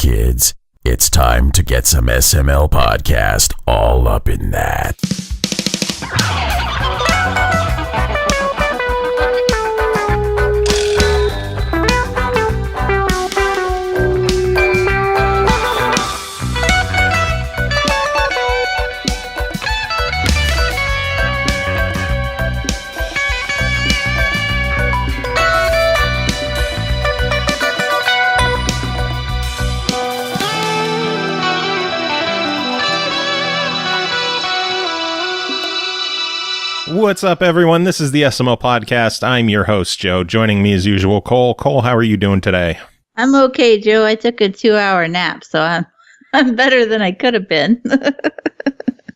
kids. It's time to get some SML Podcast all up in that. What's up, everyone? This is the SML Podcast. I'm your host, Joe. Joining me as usual, Cole. Cole, how are you doing today? I'm okay, Joe. I took a 2-hour nap, so I'm better than I could have been.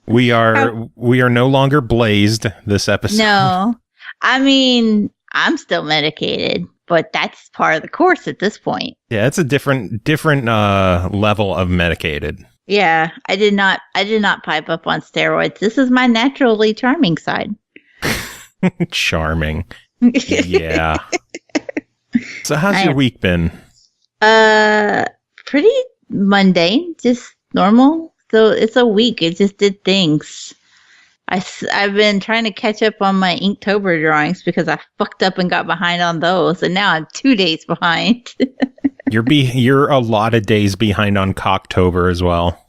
We are no longer blazed this episode. No, I mean, I'm still medicated, but that's part of the course at this point. Yeah, it's a different level of medicated. Yeah, I did not pipe up on steroids. This is my naturally charming side. Charming. Yeah. So how's your week been? Pretty mundane, just normal. So it's a week. It just did things. I've been trying to catch up on my Inktober drawings because I fucked up and got behind on those, and now I'm 2 days behind. You're a lot of days behind on Cocktober as well.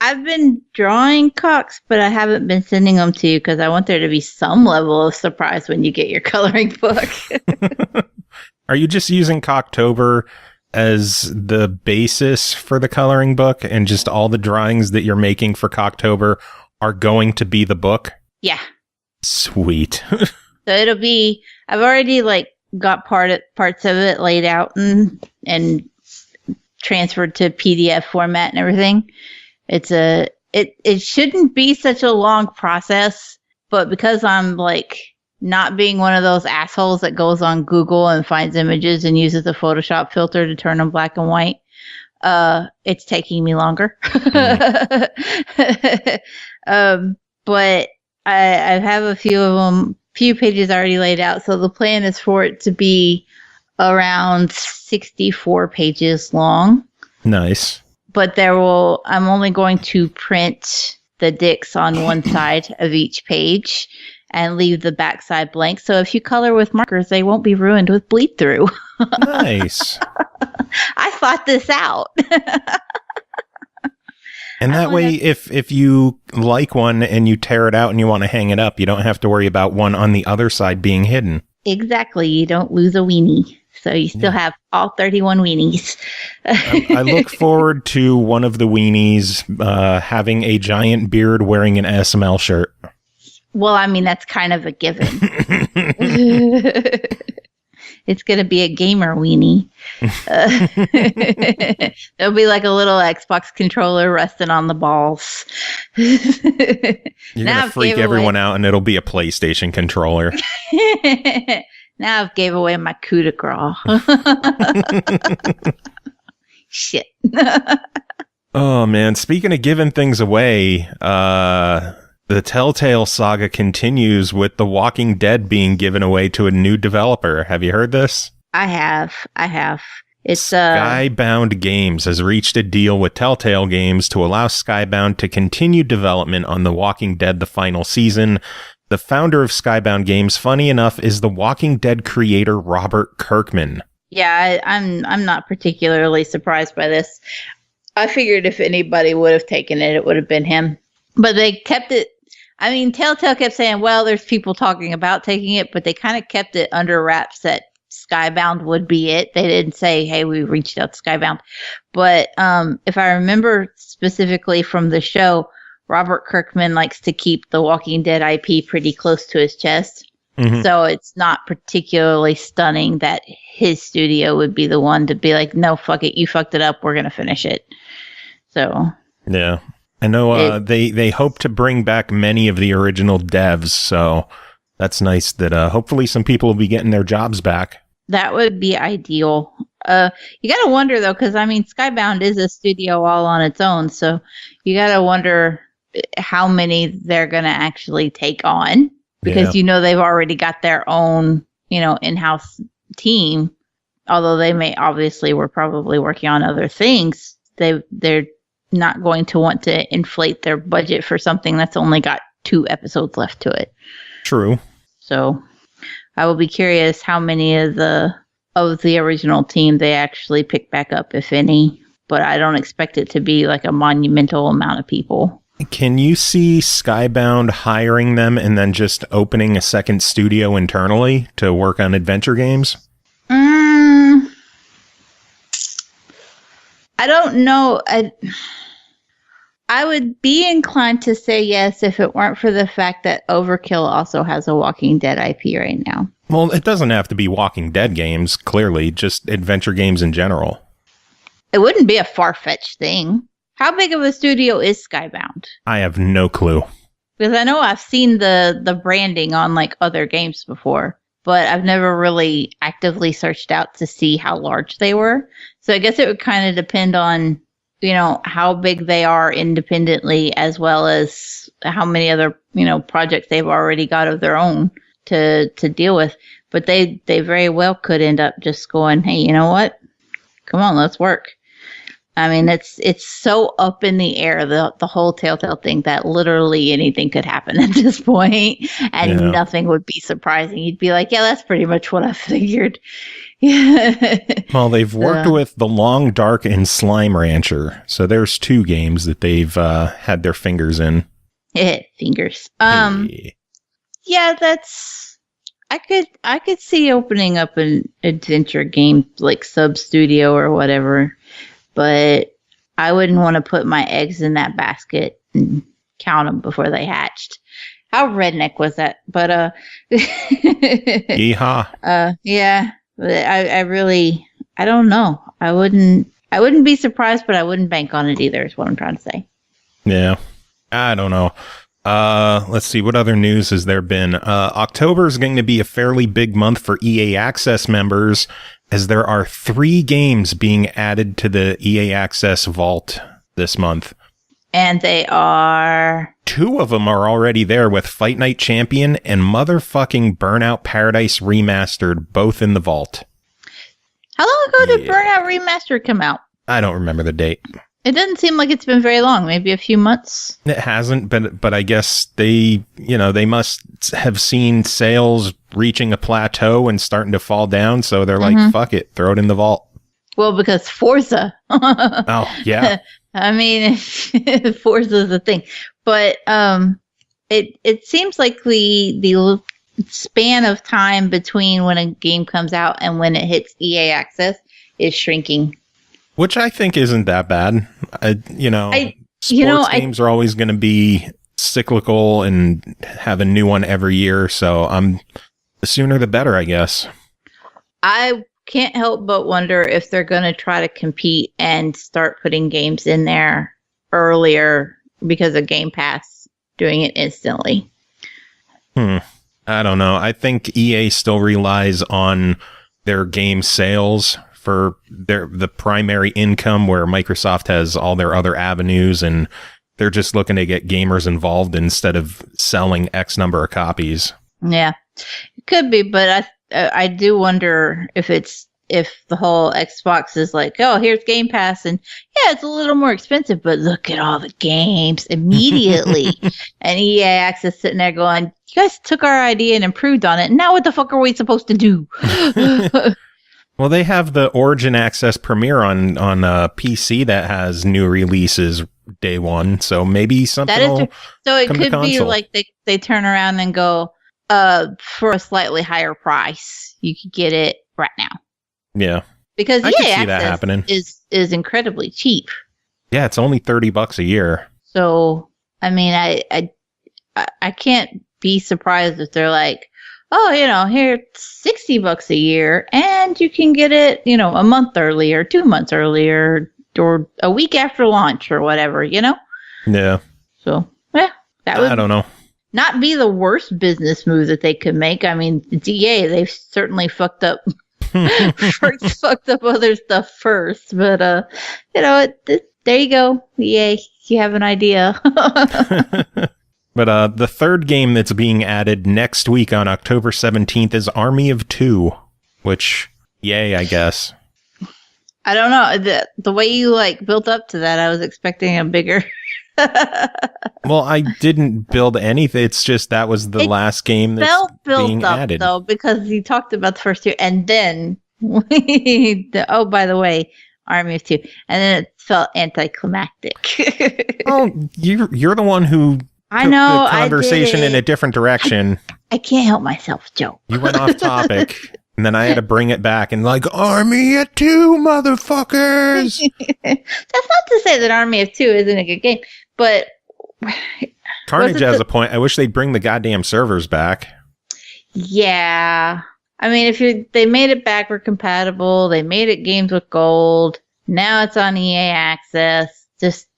I've been drawing cocks, but I haven't been sending them to you because I want there to be some level of surprise when you get your coloring book. Are you just using Cocktober as the basis for the coloring book, and just all the drawings that you're making for Cocktober are going to be the book? Yeah. Sweet. So it'll be, I've already got parts of it laid out and transferred to PDF format and everything. It shouldn't be such a long process, but because I'm not being one of those assholes that goes on Google and finds images and uses the Photoshop filter to turn them black and white, it's taking me longer. But I have a few of them, few pages already laid out. So the plan is for it to be around 64 pages long. Nice. But I'm only going to print the dicks on one side of each page and leave the back side blank. So if you color with markers, they won't be ruined with bleed through. Nice. I thought this out. And that way, if you like one and you tear it out and you want to hang it up, you don't have to worry about one on the other side being hidden. Exactly. You don't lose a weenie. So you still have all 31 weenies. I look forward to one of the weenies having a giant beard wearing an SML shirt. Well, I mean, that's kind of a given. It's going to be a gamer weenie. There'll be like a little Xbox controller resting on the balls. You're going to freak everyone out, and it'll be a PlayStation controller. Now I've gave away my coup de grace. Shit. Oh, man. Speaking of giving things away, the Telltale saga continues with The Walking Dead being given away to a new developer. Have you heard this? I have. It's Skybound Games has reached a deal with Telltale Games to allow Skybound to continue development on The Walking Dead the final season. The founder of Skybound Games, funny enough, is The Walking Dead creator Robert Kirkman. Yeah, I'm not particularly surprised by this. I figured if anybody would have taken it, it would have been him. But they kept it. I mean, Telltale kept saying, well, there's people talking about taking it, but they kind of kept it under wraps that Skybound would be it. They didn't say, hey, we reached out to Skybound. But if I remember specifically from the show, Robert Kirkman likes to keep the Walking Dead IP pretty close to his chest. Mm-hmm. So it's not particularly stunning that his studio would be the one to be like, no, fuck it. You fucked it up. We're going to finish it. So. Yeah. I know they hope to bring back many of the original devs. So that's nice that hopefully some people will be getting their jobs back. That would be ideal. You got to wonder, though, because, I mean, Skybound is a studio all on its own. So you got to wonder how many they're going to actually take on, because they've already got their own, in-house team although they were probably working on other things, they're not going to want to inflate their budget for something that's only got 2 episodes left to it. True. So I will be curious how many of the original team they actually pick back up, if any. But I don't expect it to be like a monumental amount of people. Can you see Skybound hiring them and then just opening a second studio internally to work on adventure games? I don't know. I would be inclined to say yes if it weren't for the fact that Overkill also has a Walking Dead IP right now. Well, it doesn't have to be Walking Dead games, clearly, just adventure games in general. It wouldn't be a far-fetched thing. How big of a studio is Skybound? I have no clue. Because I know I've seen the branding on like other games before, but I've never really actively searched out to see how large they were. So I guess it would kind of depend on, how big they are independently, as well as how many other, projects they've already got of their own to deal with. But they very well could end up just going, hey, you know what? Come on, let's work. I mean, it's so up in the air, the whole Telltale thing, that literally anything could happen at this point, and nothing would be surprising. You'd be like, yeah, that's pretty much what I figured. Well, they've worked with The Long Dark and Slime Rancher, so there's 2 games that they've had their fingers in. Fingers. Yeah, that's. I could see opening up an adventure game like Sub Studio or whatever, but I wouldn't want to put my eggs in that basket and count them before they hatched. How redneck was that? But yeehaw. Yeah. I don't know. I wouldn't be surprised, but I wouldn't bank on it either, is what I'm trying to say. Yeah. I don't know. Let's see. What other news has there been? October is going to be a fairly big month for EA Access members, as there are 3 games being added to the EA Access vault this month. And they are... 2 of them are already there, with Fight Night Champion and motherfucking Burnout Paradise Remastered, both in the vault. How long ago did Burnout Remastered come out? I don't remember the date. It doesn't seem like it's been very long, maybe a few months. It hasn't, but I guess they must have seen sales reaching a plateau and starting to fall down, so they're like, fuck it, throw it in the vault. Well, because Forza. Oh, yeah. I mean, Forza's a thing. But it seems like the span of time between when a game comes out and when it hits EA Access is shrinking. Which I think isn't that bad. Sports games are always going to be cyclical and have a new one every year. So the sooner the better, I guess. I can't help but wonder if they're going to try to compete and start putting games in there earlier because of Game Pass doing it instantly. I don't know. I think EA still relies on their game sales for the primary income, where Microsoft has all their other avenues, and they're just looking to get gamers involved instead of selling X number of copies. Yeah, it could be, but I do wonder if the whole Xbox is like, oh, here's Game Pass, and yeah, it's a little more expensive, but look at all the games immediately. And EA Access sitting there going, you guys took our idea and improved on it. Now what the fuck are we supposed to do? Well, they have the Origin Access Premiere on PC that has new releases day one, so maybe something so it could be like they turn around and go, for a slightly higher price, you could get it right now. Yeah. Because I EA see that happening. is incredibly cheap. Yeah, it's only $30 a year. So, I mean, I can't be surprised if they're like, oh, here, $60 a year, and you can get it, a month earlier, 2 months earlier, or a week after launch, or whatever, Yeah. So, yeah, that would, I don't know, not be the worst business move that they could make. I mean, it's EA, they've certainly fucked up other stuff first, but there you go, EA, you have an idea. But the third game that's being added next week on October 17th is Army of Two, which, Yay, I guess. I don't know. The way you built up to that, I was expecting a bigger. Well, I didn't build anything. It's just that was the last game that's being added. Though, because you talked about the first two, and then oh, by the way, Army of Two, and then it felt anticlimactic. Oh, you're the one who I know the conversation in a different direction. I can't help myself, Joe. You went off topic. And then I had to bring it back and Army of Two, motherfuckers. That's not to say that Army of Two isn't a good game, but Carnage has a point. I wish they'd bring the goddamn servers back. Yeah. I mean, they made it backward compatible, they made it games with gold. Now it's on EA Access. Just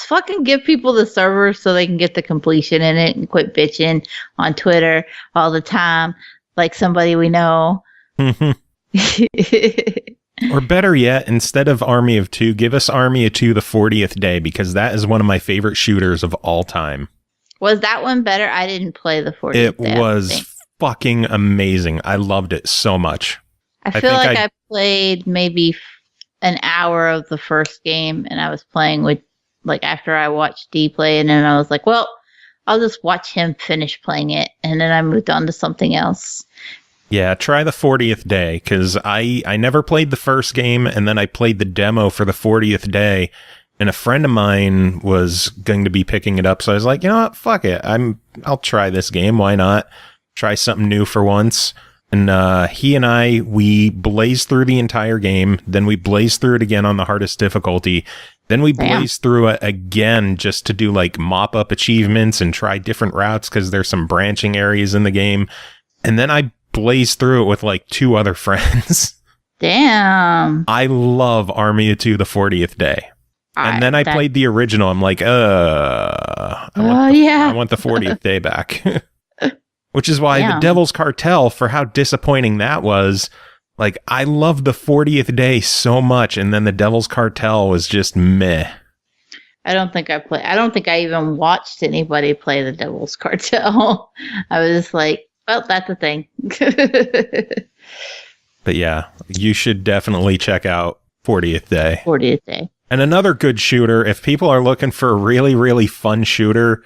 fucking give people the servers so they can get the completion in it and quit bitching on Twitter all the time like somebody we know. Or better yet, instead of Army of Two, give us Army of Two the 40th Day, because that is one of my favorite shooters of all time. Was that one better? I didn't play the 40th Day. It was fucking amazing. I loved it so much. I feel like I played maybe an hour of the first game, and I was playing with, after I watched D play, and then I was like, well, I'll just watch him finish playing it, and then I moved on to something else. Yeah, try the 40th Day, because I never played the first game, and then I played the demo for the 40th Day, and a friend of mine was going to be picking it up, so I was like, you know what, fuck it, I'll try this game, why not? Try something new for once. And he and we blazed through the entire game, then we blazed through it again on the hardest difficulty, then we blazed through it again just to do mop-up achievements and try different routes because there's some branching areas in the game. And then I blazed through it with 2 other friends. Damn. I love Army of Two the 40th Day. And then I played the original. I'm like, I want the 40th Day back. Which is why the Devil's Cartel, for how disappointing that was, I love the 40th Day so much, and then the Devil's Cartel was just meh. I don't think I even watched anybody play the Devil's Cartel. I was just like, well, that's a thing. But yeah, you should definitely check out 40th Day. 40th Day. And another good shooter, if people are looking for a really, really fun shooter,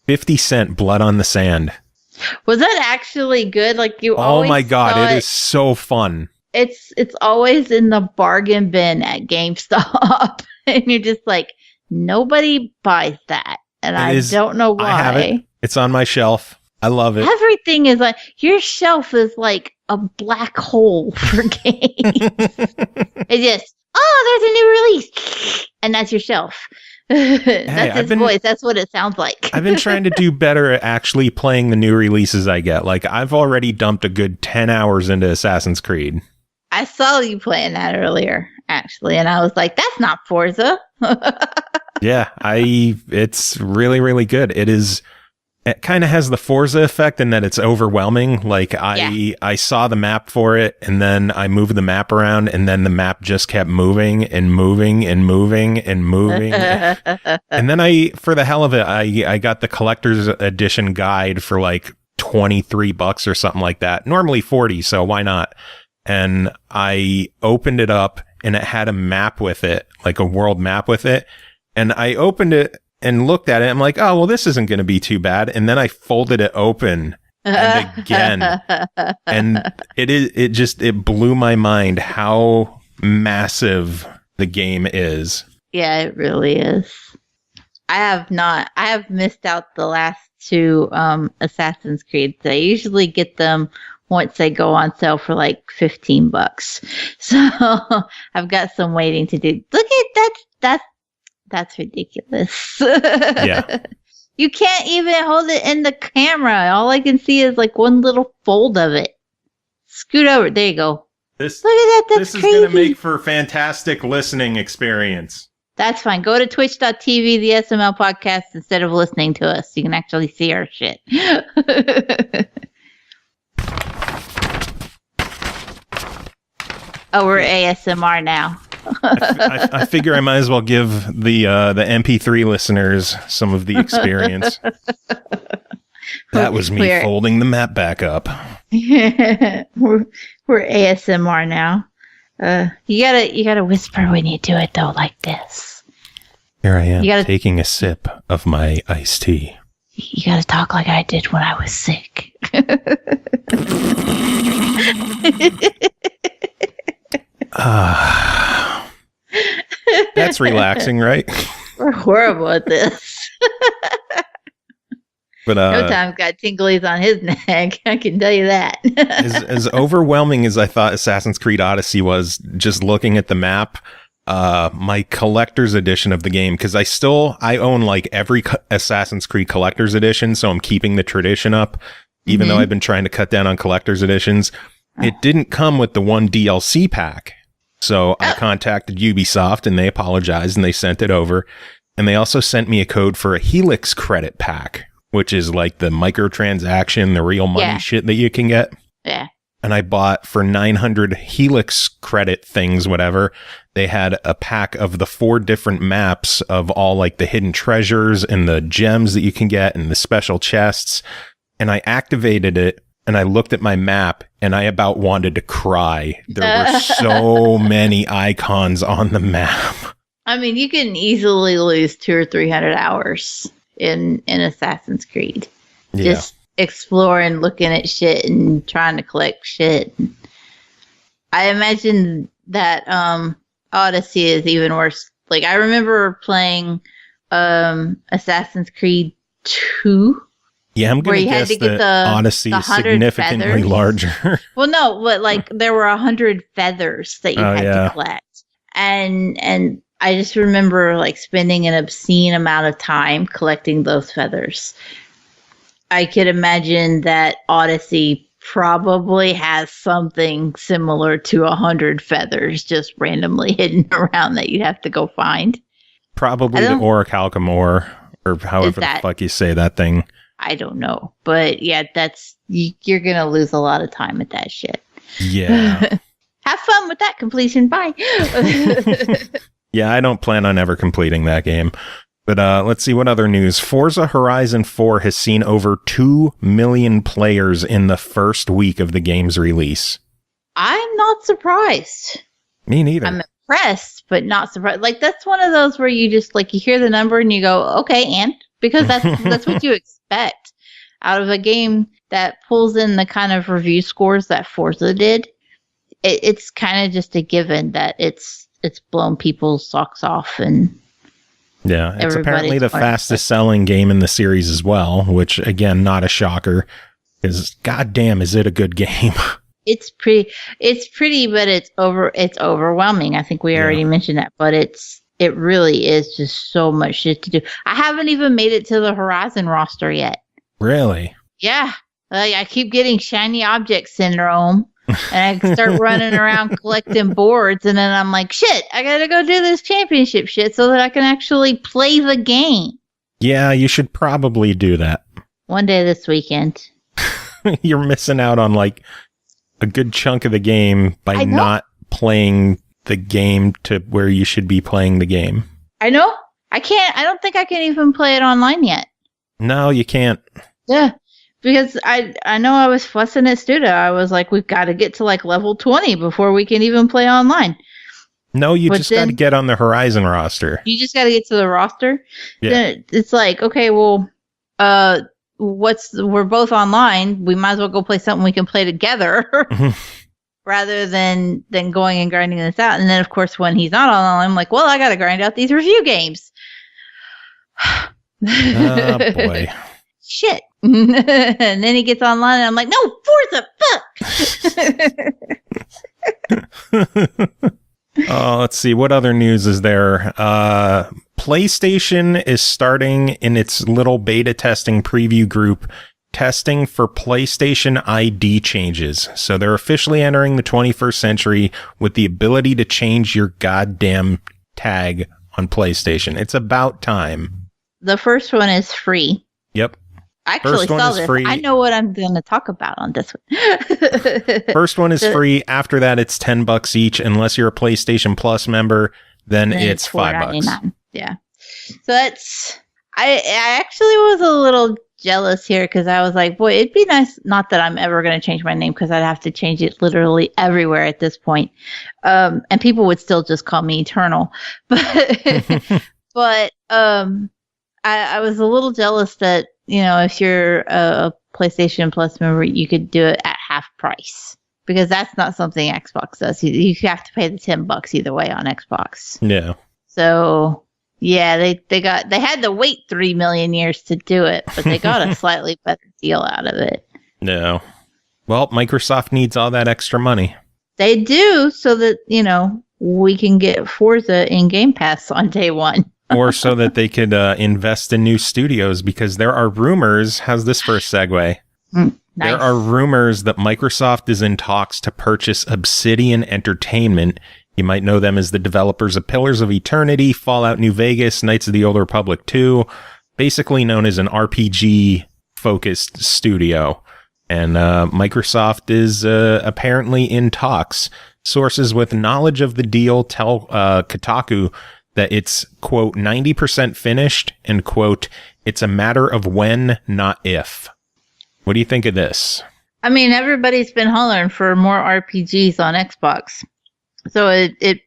50 Cent Blood on the Sand. Was that actually good? Oh my god, it is so fun. It's always in the bargain bin at GameStop. And you're just like, nobody buys that. And I don't know why. I have it. It's on my shelf. I love it. Everything is your shelf is like a black hole for games. It's just, there's a new release. And that's your shelf. That's his voice. That's what it sounds like. I've been trying to do better at actually playing the new releases I get. I've already dumped a good 10 hours into Assassin's Creed. I saw you playing that earlier, actually, and I was like, that's not Forza. Yeah, it's really, really good. It kind of has the Forza effect in that it's overwhelming. I saw the map for it, and then I moved the map around, and then the map just kept moving and moving and moving and moving. And then for the hell of it, I got the collector's edition guide for $23 or something like that. Normally 40, so why not? And I opened it up, and it had a map with it, a world map with it. And I opened it and looked at it. I'm like, oh, well, this isn't going to be too bad. And then I folded it open and again. And it blew my mind how massive the game is. Yeah, it really is. I have missed out the last 2 Assassin's Creed. I usually get them once they go on sale for $15. So I've got some waiting to do. Look at that's ridiculous. Yeah. You can't even hold it in the camera. All I can see is one little fold of it. Scoot over. There you go. Look at that. That's this crazy. is going to make for a fantastic listening experience. That's fine. Go to twitch.tv, the SML Podcast, instead of listening to us. You can actually see our shit. Oh, we're ASMR now. I figure I might as well give the MP3 listeners some of the experience. That was me folding the map back up. We're ASMR now. You gotta whisper when you do it though, like this. Here I am taking a sip of my iced tea. You gotta talk like I did when I was sick. That's relaxing, right? We're horrible at this. But Sometimes got tinglies on his neck. I can tell you that. as overwhelming as I thought Assassin's Creed Odyssey was, just looking at the map, my collector's edition of the game, because I own like every Assassin's Creed collector's edition, so I'm keeping the tradition up, even though I've been trying to cut down on collector's editions. It didn't come with the one DLC pack. So I contacted Ubisoft and they apologized and they sent it over. And they also sent me a code for a Helix credit pack, which is like the microtransaction, the real money shit that you can get. Yeah. And I bought for 900 Helix credit things, whatever. They had a pack of the 4 different maps of all like the hidden treasures and the gems that you can get and the special chests. And I activated it and I looked at my map and I about wanted to cry. There were so many icons on the map. I mean, you can easily lose 200 or 300 hours in Assassin's Creed. Yeah. Just exploring, looking at shit and trying to collect shit. I imagine that Odyssey is even worse. Like, I remember playing Assassin's Creed 2. Yeah, I'm going to guess that Odyssey is significantly feathers. Larger. Well, no, but like there were 100 feathers that you had to collect. And I just remember like spending an obscene amount of time collecting those feathers. I could imagine that Odyssey probably has something similar to 100 feathers just randomly hidden around that you have to go find. Probably the Orichalcum ore, or however the fuck you say that thing. I don't know. But yeah, you're going to lose a lot of time at that shit. Yeah. Have fun with that completion. Bye. Yeah, I don't plan on ever completing that game. But let's see what other news. Forza Horizon 4 has seen over 2 million players in the first week of the game's release. I'm not surprised. Me neither. I'm impressed, but not surprised. Like, that's one of those where you just, like, you hear the number and you go, okay, and? Because that's what you expect out of a game that pulls in the kind of review scores that Forza did. It's kind of just a given that it's blown people's socks off, and yeah, it's apparently the fastest selling game in the series as well, which again, not a shocker, because goddamn, is it a good game? It's pretty, but it's overwhelming. I think we already mentioned that, but it really is just so much shit to do. I haven't even made it to the Horizon roster yet. Really? Yeah. I keep getting shiny object syndrome. And I start running around collecting boards, and then I'm like, shit, I gotta go do this championship shit so that I can actually play the game. Yeah, you should probably do that. One day this weekend. You're missing out on like a good chunk of the game by not playing the game to where you should be playing the game. I know. I don't think I can even play it online yet. No, you can't. Yeah. Because I know I was fussing at Studa. I was like, we've got to get to like level 20 before we can even play online. No, you just got to get on the Horizon roster. You just got to get to the roster? Yeah. Then it's like, okay, well, we're both online. We might as well go play something we can play together rather than going and grinding this out. And then, of course, when he's not online, I'm like, well, I got to grind out these review games. Oh, boy. Shit. And then he gets online and I'm like, no, Forza, fuck. Oh, let's see. What other news is there? PlayStation is starting in its little beta testing preview group testing for PlayStation ID changes. So they're officially entering the 21st century with the ability to change your goddamn tag on PlayStation. It's about time. The first one is free. Yep. I actually saw this. Free. I know what I'm going to talk about on this one. First one is free. After that, it's $10 each. Unless you're a PlayStation Plus member, then it's $5. Yeah. So that's. I actually was a little jealous here because I was like, boy, it'd be nice. Not that I'm ever going to change my name because I'd have to change it literally everywhere at this point. And people would still just call me Eternal. But I was a little jealous that, if you're a PlayStation Plus member, you could do it at half price. Because that's not something Xbox does. You have to pay the $10 either way on Xbox. Yeah. So, yeah, they had to wait 3 million years to do it, but they got a slightly better deal out of it. No. Well, Microsoft needs all that extra money. They do, so that, we can get Forza in Game Pass on day one. Or so that they could invest in new studios, because there are rumors. How's this for a segue? Nice. There are rumors that Microsoft is in talks to purchase Obsidian Entertainment. You might know them as the developers of Pillars of Eternity, Fallout New Vegas, Knights of the Old Republic 2, basically known as an RPG-focused studio. And Microsoft is apparently in talks. Sources with knowledge of the deal tell Kotaku that it's, quote, 90% finished, and, quote, it's a matter of when, not if. What do you think of this? I mean, everybody's been hollering for more RPGs on Xbox. So it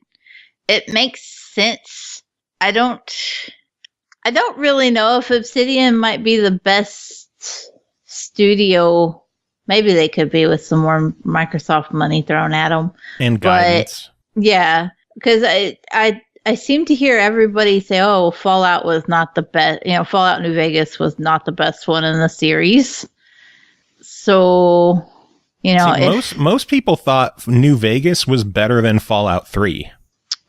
makes sense. I don't really know if Obsidian might be the best studio. Maybe they could be with some more Microsoft money thrown at them. And guidance. But, yeah, because I seem to hear everybody say, oh, Fallout was not the best. Fallout New Vegas was not the best one in the series. So, most people thought New Vegas was better than Fallout 3.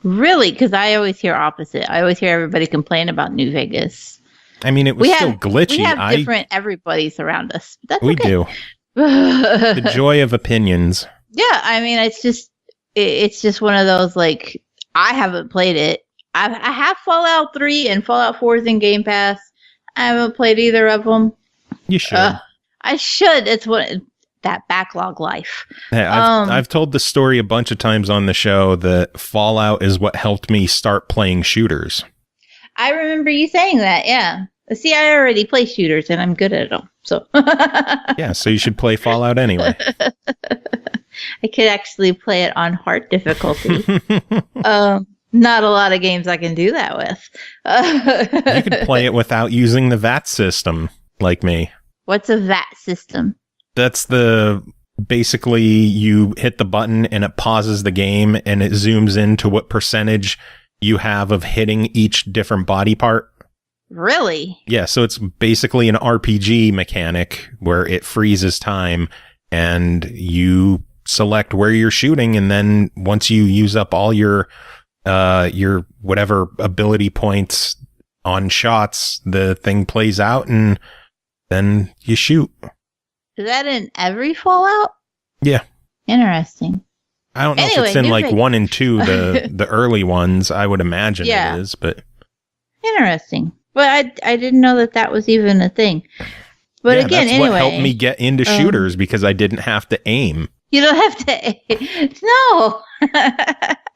Really? Because I always hear opposite. I always hear everybody complain about New Vegas. I mean, it was still glitchy. We have different everybody's around us. That's we okay. do. The joy of opinions. Yeah, I mean, it's just one of those, like, I haven't played it. I have Fallout 3 and Fallout 4 is in Game Pass. I haven't played either of them. You should. I should. It's that backlog life. Hey, I've told the story a bunch of times on the show that Fallout is what helped me start playing shooters. I remember you saying that, yeah. See, I already play shooters and I'm good at them. So yeah, so you should play Fallout anyway. I could actually play it on hard difficulty. Not a lot of games I can do that with. You could play it without using the VAT system, like me. What's a VAT system? That's basically you hit the button and it pauses the game and it zooms into what percentage you have of hitting each different body part. Really? Yeah, so it's basically an RPG mechanic where it freezes time and you select where you're shooting, and then once you use up all your whatever ability points on shots, the thing plays out and then you shoot. Is that in every Fallout? Yeah. Interesting. I don't know if it's in like 1 and 2, the early ones. I would imagine it is, but interesting. But I didn't know that was even a thing. But yeah, again, that's what helped me get into shooters, because I didn't have to aim. You don't have to aim. No.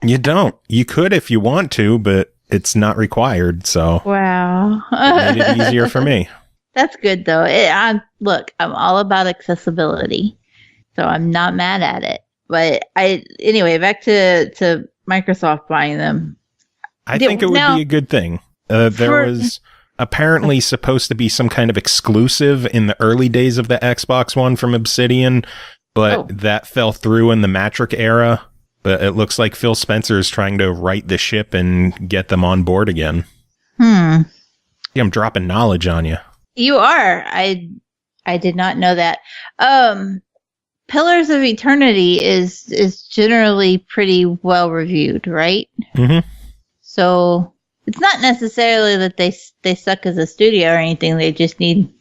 You don't. You could if you want to, but it's not required. So wow, it made it easier for me. That's good though. I'm all about accessibility, so I'm not mad at it. But anyway, back to Microsoft buying them. I think it would be a good thing. There was apparently supposed to be some kind of exclusive in the early days of the Xbox One from Obsidian, but that fell through in the Matrix era. But it looks like Phil Spencer is trying to right the ship and get them on board again. Yeah, I'm dropping knowledge on you. You are. I did not know that. Pillars of Eternity is generally pretty well reviewed, right? Mm-hmm. So it's not necessarily that they suck as a studio or anything. They just need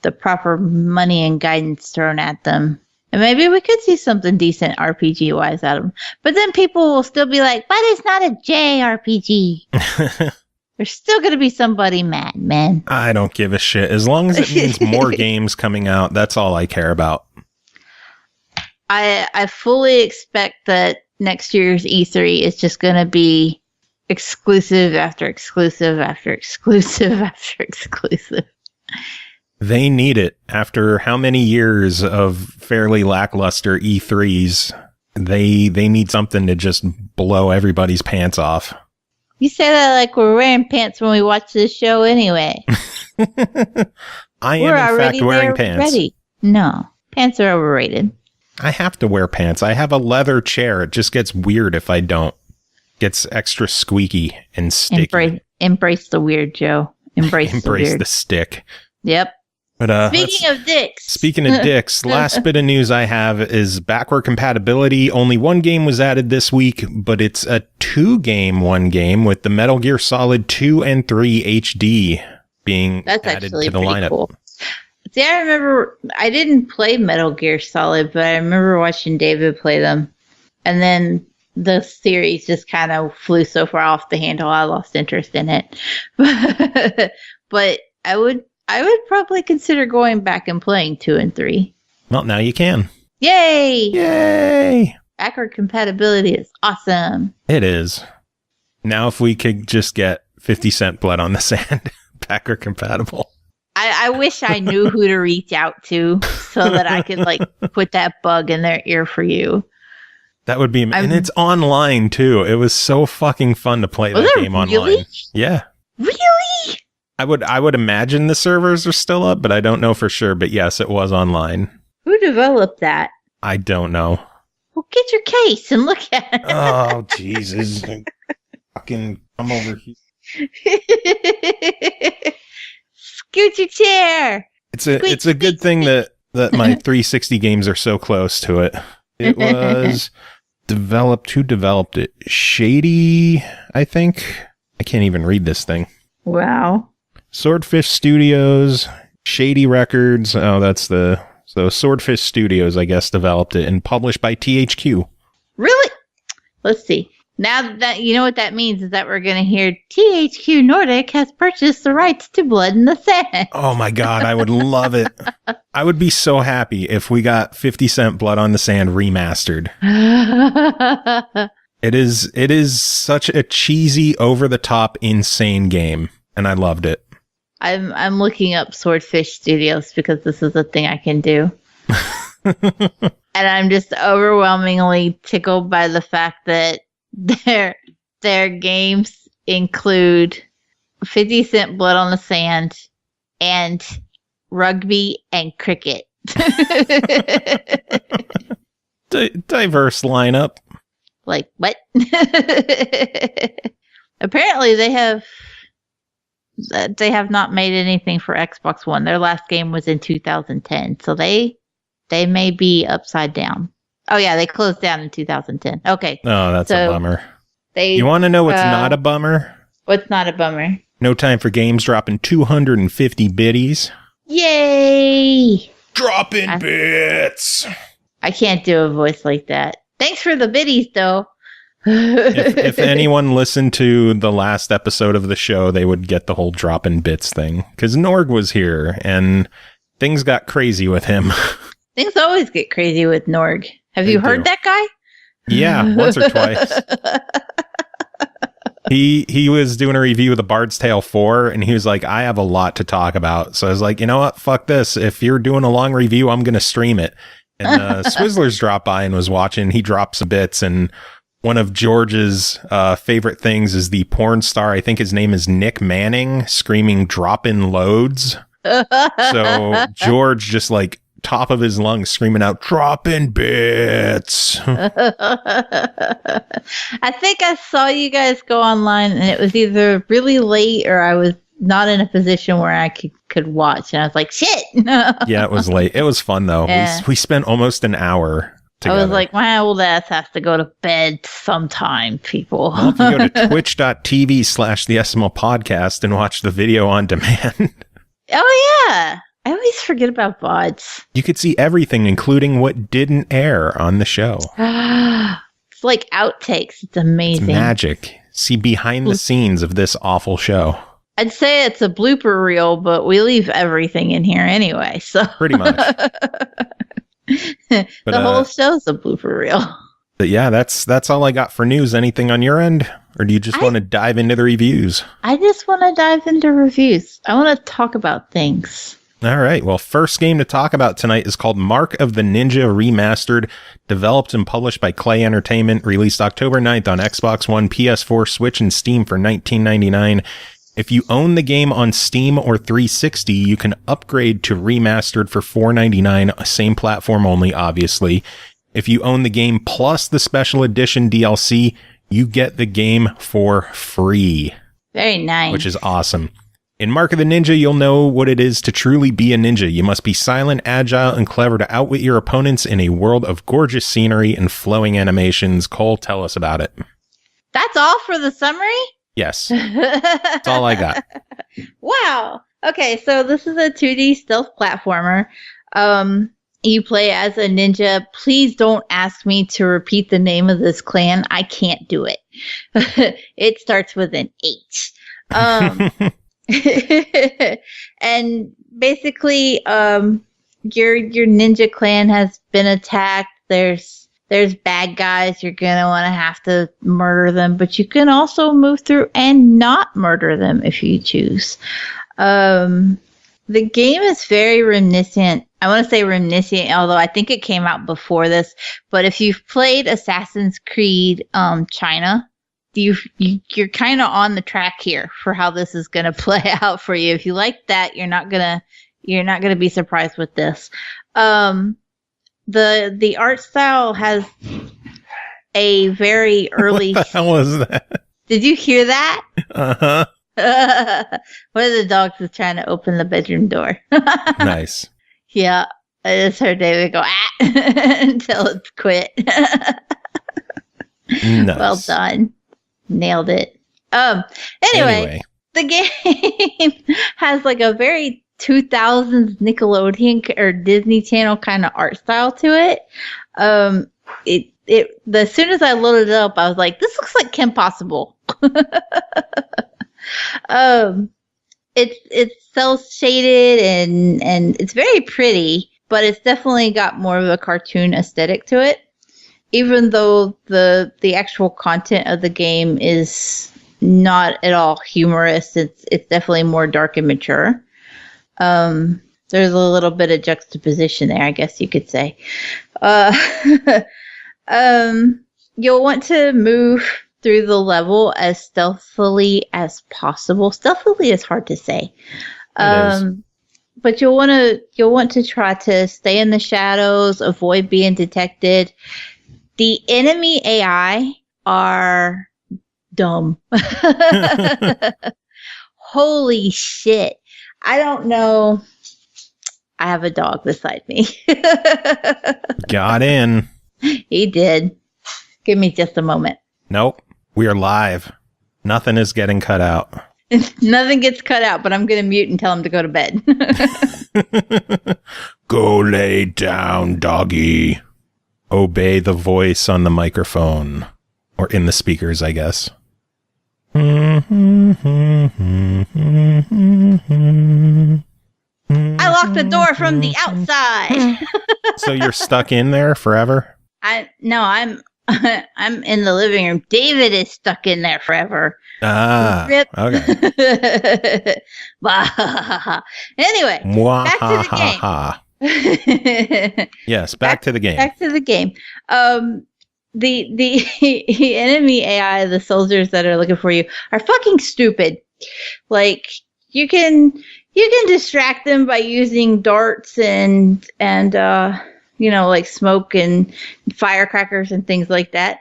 the proper money and guidance thrown at them. And maybe we could see something decent RPG-wise out of them. But then people will still be like, but it's not a JRPG. There's still going to be somebody mad, man. I don't give a shit. As long as it means more games coming out, that's all I care about. I fully expect that next year's E3 is just going to be exclusive after exclusive after exclusive after exclusive. They need it. After how many years of fairly lackluster E3s, they need something to just blow everybody's pants off. You say that like we're wearing pants when we watch this show anyway. I am, in fact, wearing pants. Ready. No, pants are overrated. I have to wear pants. I have a leather chair. It just gets weird if I don't. Gets extra squeaky and sticky. Embrace the weird, Joe. Embrace the weird. The stick. Yep. But Speaking of dicks, last bit of news I have is backward compatibility. Only one game was added this week, but it's a 2-game game with the Metal Gear Solid 2 and 3 HD being added to the lineup. Cool. See, I remember I didn't play Metal Gear Solid, but I remember watching David play them. And then the series just kind of flew so far off the handle, I lost interest in it. But I would probably consider going back and playing 2 and 3. Well, now you can. Yay! Yay! Backward compatibility is awesome. It is. Now if we could just get 50 Cent Blood on the Sand backward compatible. I wish I knew who to reach out to so that I could like put that bug in their ear for you. That would be, and it's online too. It was so fucking fun to play that game online. Yeah. Really? I would imagine the servers are still up, but I don't know for sure. But yes, it was online. Who developed that? I don't know. Well, get your case and look at it. Oh, Jesus. Fucking come over here. Scoot your chair. It's a good thing that my 360 games are so close to it. It was developed. Who developed it? Shady, I think. I can't even read this thing. Wow. Swordfish Studios, Shady Records. Oh, so Swordfish Studios, I guess, developed it and published by THQ. Really? Let's see. Now that you know what that means is that we're going to hear THQ Nordic has purchased the rights to Blood in the Sand. Oh my God, I would love it. I would be so happy if we got 50 Cent Blood on the Sand remastered. It is such a cheesy, over-the-top, insane game, and I loved it. I'm looking up Swordfish Studios because this is a thing I can do. And I'm just overwhelmingly tickled by the fact that their games include 50 Cent Blood on the Sand and rugby and cricket. Diverse lineup. Like, what? Apparently they have not made anything for Xbox One. Their last game was in 2010, so they may be upside down. Oh yeah, they closed down in 2010. Okay. Oh, that's a bummer. You want to know what's not a bummer? What's not a bummer? No Time for Games dropping 250 biddies. Yay! Dropping bits. I can't do a voice like that. Thanks for the biddies, though. if anyone listened to the last episode of the show, they would get the whole dropping bits thing. Because Norg was here, and things got crazy with him. Things always get crazy with Norg. Have you heard that guy? Yeah, once or twice. He was doing a review of The Bard's Tale 4, and he was like, I have a lot to talk about. So I was like, you know what? Fuck this. If you're doing a long review, I'm going to stream it. And Swizzlers dropped by and was watching. He dropped some bits, and one of George's favorite things is the porn star. I think his name is Nick Manning, screaming "drop-in loads." So George just like top of his lungs screaming out "drop-in bits." I think I saw you guys go online, and it was either really late or I was not in a position where I could watch, and I was like, shit. Yeah, it was late. It was fun though. Yeah. We spent almost an hour together. I was like, my old ass has to go to bed sometime, people. Well, if you go to twitch.tv/the SML Podcast and watch the video on demand. Oh yeah, I always forget about VODs. You could see everything, including what didn't air on the show. It's like outtakes. It's amazing. It's magic. See behind the scenes of this awful show. I'd say it's a blooper reel, but we leave everything in here anyway. So pretty much. The whole show's a blooper reel. But yeah, that's all I got for news. Anything on your end? Or do you just want to dive into the reviews? I just want to dive into reviews. I want to talk about things. All right. Well, first game to talk about tonight is called Mark of the Ninja Remastered, developed and published by Klei Entertainment, released October 9th on Xbox One, PS4, Switch, and Steam for $19.99. If you own the game on Steam or 360, you can upgrade to Remastered for $4.99, same platform only, obviously. If you own the game plus the special edition DLC, you get the game for free. Very nice. Which is awesome. In Mark of the Ninja, you'll know what it is to truly be a ninja. You must be silent, agile, and clever to outwit your opponents in a world of gorgeous scenery and flowing animations. Cole, tell us about it. That's all for the summary? Yes. That's all I got. Wow. Okay, so this is a 2D stealth platformer. You play as a ninja. Please don't ask me to repeat the name of this clan. I can't do it. It starts with an H. And basically, your ninja clan has been attacked. There's bad guys. You're gonna want to have to murder them, but you can also move through and not murder them if you choose. The game is very reminiscent. I want to say reminiscent, although I think it came out before this. But if you've played Assassin's Creed China, you're kind of on the track here for how this is going to play out for you. If you like that, you're not gonna be surprised with this. The art style has a very early. What the hell was that? Did you hear that? Uh-huh. One of the dogs is trying to open the bedroom door. Nice. Yeah, I just heard David go until it's quit. Nice. Well done. Nailed it. Anyway, the game has like a very 2000s Nickelodeon or Disney Channel kind of art style to it. As soon as I loaded it up, I was like, this looks like Kim Possible. It's cel shaded and it's very pretty, but it's definitely got more of a cartoon aesthetic to it. Even though the actual content of the game is not at all humorous, it's definitely more dark and mature. There's a little bit of juxtaposition there, I guess you could say. You'll want to move through the level as stealthily as possible. Stealthily is hard to say. But you'll want to try to stay in the shadows, avoid being detected. The enemy AI are dumb. Holy shit. I don't know. I have a dog beside me. Got in. He did. Give me just a moment. Nope. We are live. Nothing is getting cut out. Nothing gets cut out, but I'm going to mute and tell him to go to bed. Go lay down, doggy. Obey the voice on the microphone. Or in the speakers, I guess. I locked the door from the outside. So you're stuck in there forever? I'm in the living room. David is stuck in there forever. Rip. Okay. Anyway, back to the game. Yes, back to the game. Back to the game. The enemy AI, the soldiers that are looking for you, are fucking stupid. Like you can distract them by using darts and like smoke and firecrackers and things like that,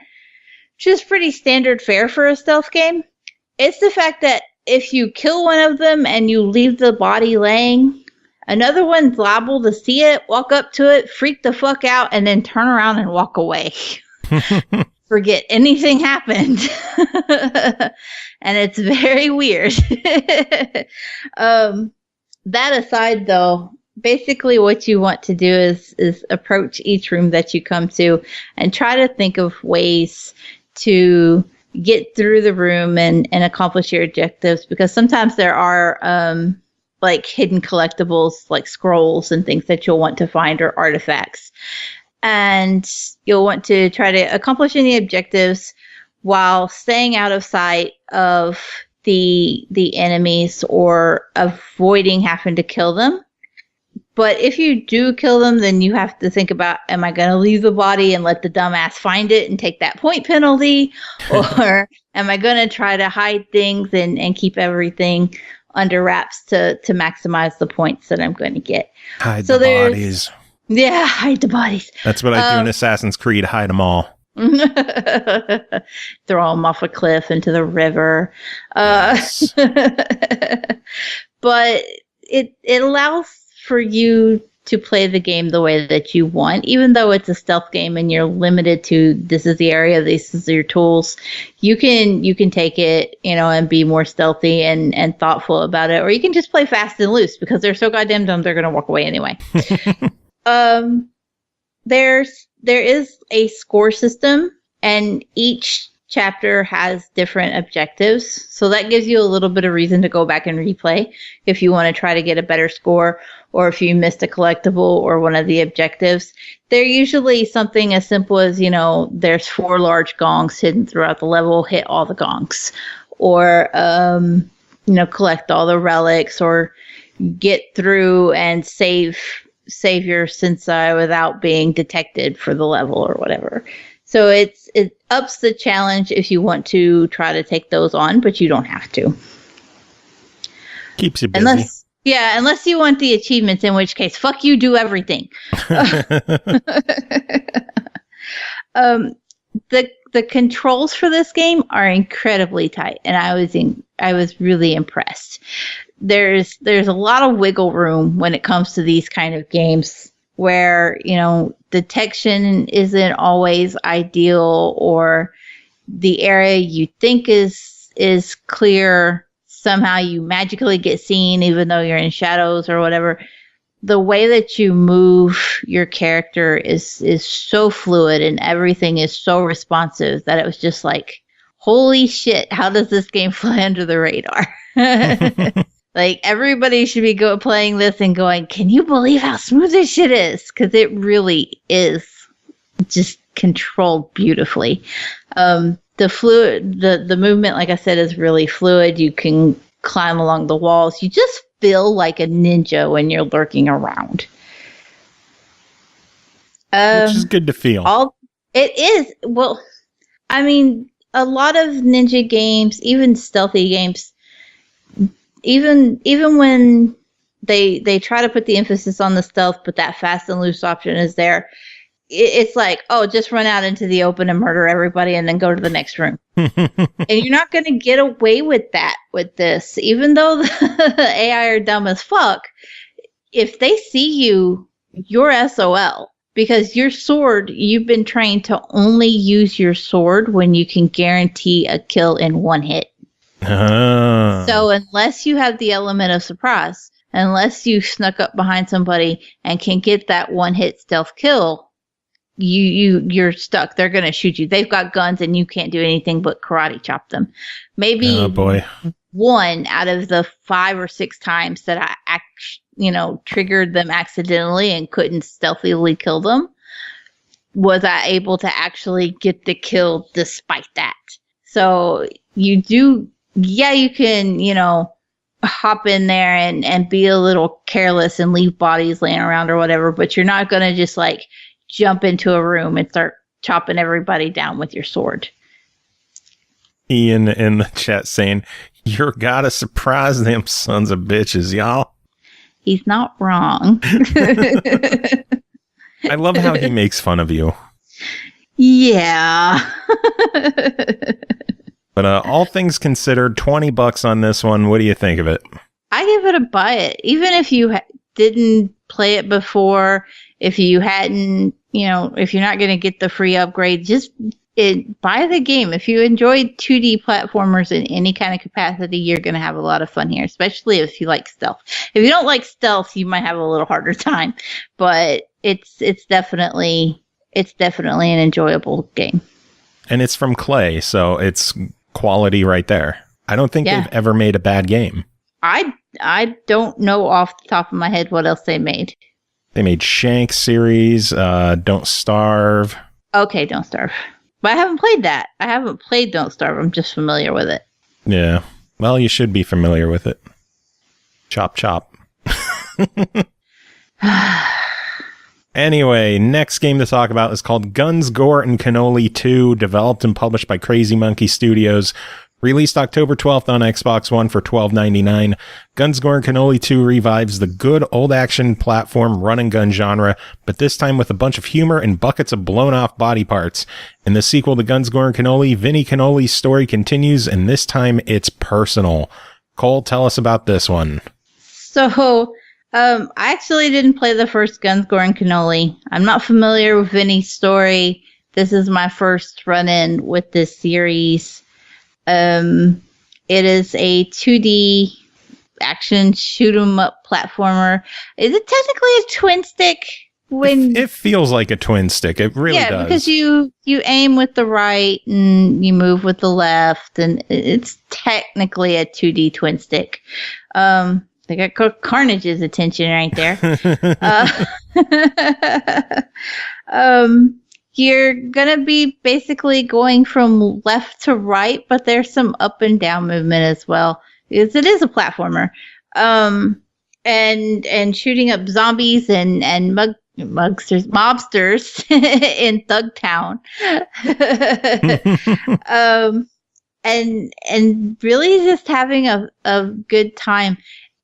which is pretty standard fare for a stealth game. It's the fact that if you kill one of them and you leave the body laying, another one's liable to see it, walk up to it, freak the fuck out, and then turn around and walk away. Forget anything happened. And it's very weird. That aside, though, basically what you want to do is approach each room that you come to and try to think of ways to get through the room and accomplish your objectives, because sometimes there are like hidden collectibles like scrolls and things that you'll want to find, or artifacts, and you'll want to try to accomplish any objectives while staying out of sight of the enemies or avoiding having to kill them. But if you do kill them, then you have to think about, am I going to leave the body and let the dumbass find it and take that point penalty? Or am I going to try to hide things and keep everything under wraps to maximize the points that I'm going to get? Hide the bodies. Yeah, hide the bodies. That's what I do in Assassin's Creed, hide them all. Throw them off a cliff into the river. Yes. But it allows for you to play the game the way that you want, even though it's a stealth game and you're limited to this is the area, this is your tools. You can take it, and be more stealthy and thoughtful about it, or you can just play fast and loose because they're so goddamn dumb they're gonna walk away anyway. There is a score system, and each chapter has different objectives, so that gives you a little bit of reason to go back and replay if you want to try to get a better score, or if you missed a collectible or one of the objectives. They're usually something as simple as, there's 4 large gongs hidden throughout the level, hit all the gongs, or collect all the relics, or get through and save your sensei without being detected for the level or whatever. So it ups the challenge if you want to try to take those on, but you don't have to. Keeps you busy. Unless you want the achievements, in which case, fuck you, do everything. The controls for this game are incredibly tight, and I was really impressed. There's a lot of wiggle room when it comes to these kind of games where, detection isn't always ideal, or the area you think is clear, somehow you magically get seen even though you're in shadows or whatever. The way that you move your character is so fluid, and everything is so responsive that it was just like, holy shit, how does this game fly under the radar? Like, everybody should be playing this and going, can you believe how smooth this shit is? Because it really is just controlled beautifully. The movement, like I said, is really fluid. You can climb along the walls. You just feel like a ninja when you're lurking around. Which is good to feel. It is. Well, I mean, a lot of ninja games, even stealthy games, even when they try to put the emphasis on the stealth, but that fast and loose option is there, it's like, oh, just run out into the open and murder everybody and then go to the next room. And you're not going to get away with that with this. Even though the AI are dumb as fuck, if they see you, you're SOL. Because your sword, you've been trained to only use your sword when you can guarantee a kill in one hit. So unless you have the element of surprise, unless you snuck up behind somebody and can get that one hit stealth kill, you're stuck. They're going to shoot you. They've got guns and you can't do anything but karate chop them. Maybe one out of the 5 or 6 times that I triggered them accidentally and couldn't stealthily kill them, was I able to actually get the kill despite that. So you can, hop in there and be a little careless and leave bodies laying around or whatever, but you're not going to just like jump into a room and start chopping everybody down with your sword. Ian in the chat saying, "You gotta surprise them sons of bitches, y'all." He's not wrong. I love how he makes fun of you. Yeah. But all things considered, $20 on this one. What do you think of it? I give it a buy it. Even if you didn't play it before, if you hadn't, if you're not going to get the free upgrade, just buy the game. If you enjoyed 2D platformers in any kind of capacity, you're going to have a lot of fun here, especially if you like stealth. If you don't like stealth, you might have a little harder time, but it's definitely an enjoyable game. And it's from Klei, so it's quality right there. I don't think they've ever made a bad game. I don't know off the top of my head what else they made. They made Shank series, Don't Starve. Okay, Don't Starve. But I haven't played that. I haven't played Don't Starve. I'm just familiar with it. Yeah. Well, you should be familiar with it. Chop, chop. Anyway, next game to talk about is called Guns, Gore, and Cannoli 2, developed and published by Crazy Monkey Studios. Released October 12th on Xbox One for $12.99, Guns, Gore, and Cannoli 2 revives the good old action platform run and gun genre, but this time with a bunch of humor and buckets of blown off body parts. In the sequel to Guns, Gore, and Cannoli, Vinnie Cannoli's story continues, and this time it's personal. Cole, tell us about this one. So, I actually didn't play the first Guns, Gore, and Cannoli. I'm not familiar with Vinnie's story. This is my first run-in with this series. It is a 2D action shoot 'em up platformer. Is it technically a twin stick? It feels like a twin stick. It really does. Yeah, because you aim with the right and you move with the left, and it's technically a 2D twin stick. They got Carnage's attention right there. You're going to be basically going from left to right, but there's some up and down movement as well. Because it is a platformer. And shooting up zombies and mobsters in Thugtown. And really just having a good time.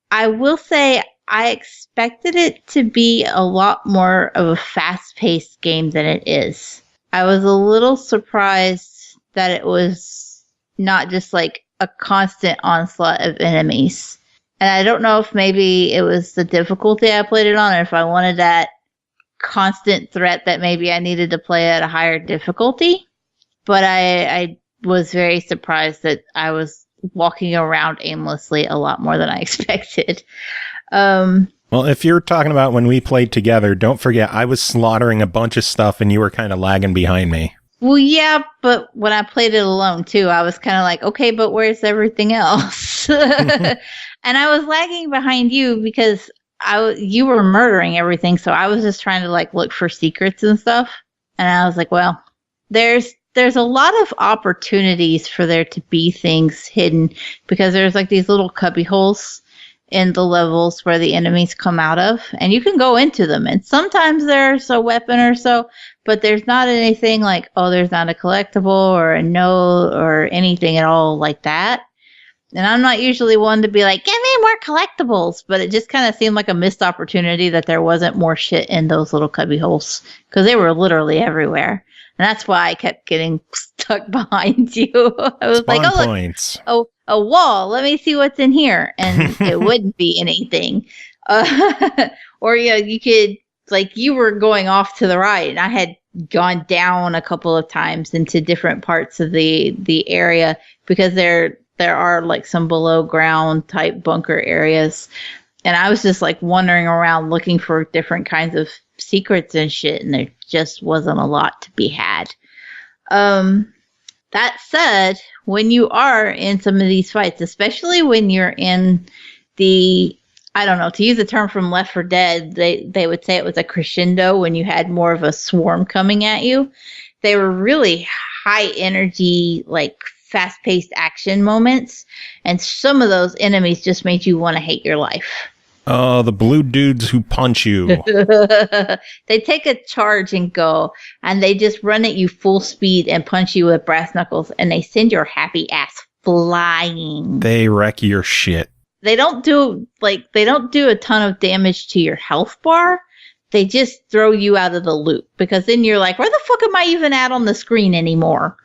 I will say I expected it to be a lot more of a fast-paced game than it is. I was a little surprised that it was not just like a constant onslaught of enemies. And I don't know if maybe it was the difficulty I played it on, or if I wanted that constant threat that maybe I needed to play at a higher difficulty. But I was very surprised that I was walking around aimlessly a lot more than I expected. Well, if you're talking about when we played together, don't forget I was slaughtering a bunch of stuff and you were kind of lagging behind me. Well, yeah, but when I played it alone too, I was kind of like, okay, but where's everything else? And I was lagging behind you because you were murdering everything, so I was just trying to like look for secrets and stuff. And I was like, well, there's a lot of opportunities for there to be things hidden, because there's like these little cubby holes in the levels where the enemies come out of, and you can go into them, and sometimes there's a weapon or so, but there's not anything like, oh, there's not a collectible or a note or anything at all like that. And I'm not usually one to be like, give me more collectibles, but it just kind of seemed like a missed opportunity that there wasn't more shit in those little cubby holes, because they were literally everywhere. And that's why I kept getting stuck behind you. I was Spawn like, oh, points. Look, a wall. Let me see what's in here. And it wouldn't be anything. Or, you could, like, you were going off to the right, and I had gone down a couple of times into different parts of the area, because there are, like, some below ground type bunker areas. And I was just, like, wandering around looking for different kinds of secrets and shit, and there just wasn't a lot to be had. That said, when you are in some of these fights, especially when you're in the, I don't know, to use a term from Left 4 Dead, they would say it was a crescendo when you had more of a swarm coming at you. They were really high energy, like fast-paced action moments, and some of those enemies just made you want to hate your life. Oh, the blue dudes who punch you. They take a charge and go, and they just run at you full speed and punch you with brass knuckles, and they send your happy ass flying. They wreck your shit. They don't do a ton of damage to your health bar. They just throw you out of the loop, because then you're like, where the fuck am I even at on the screen anymore?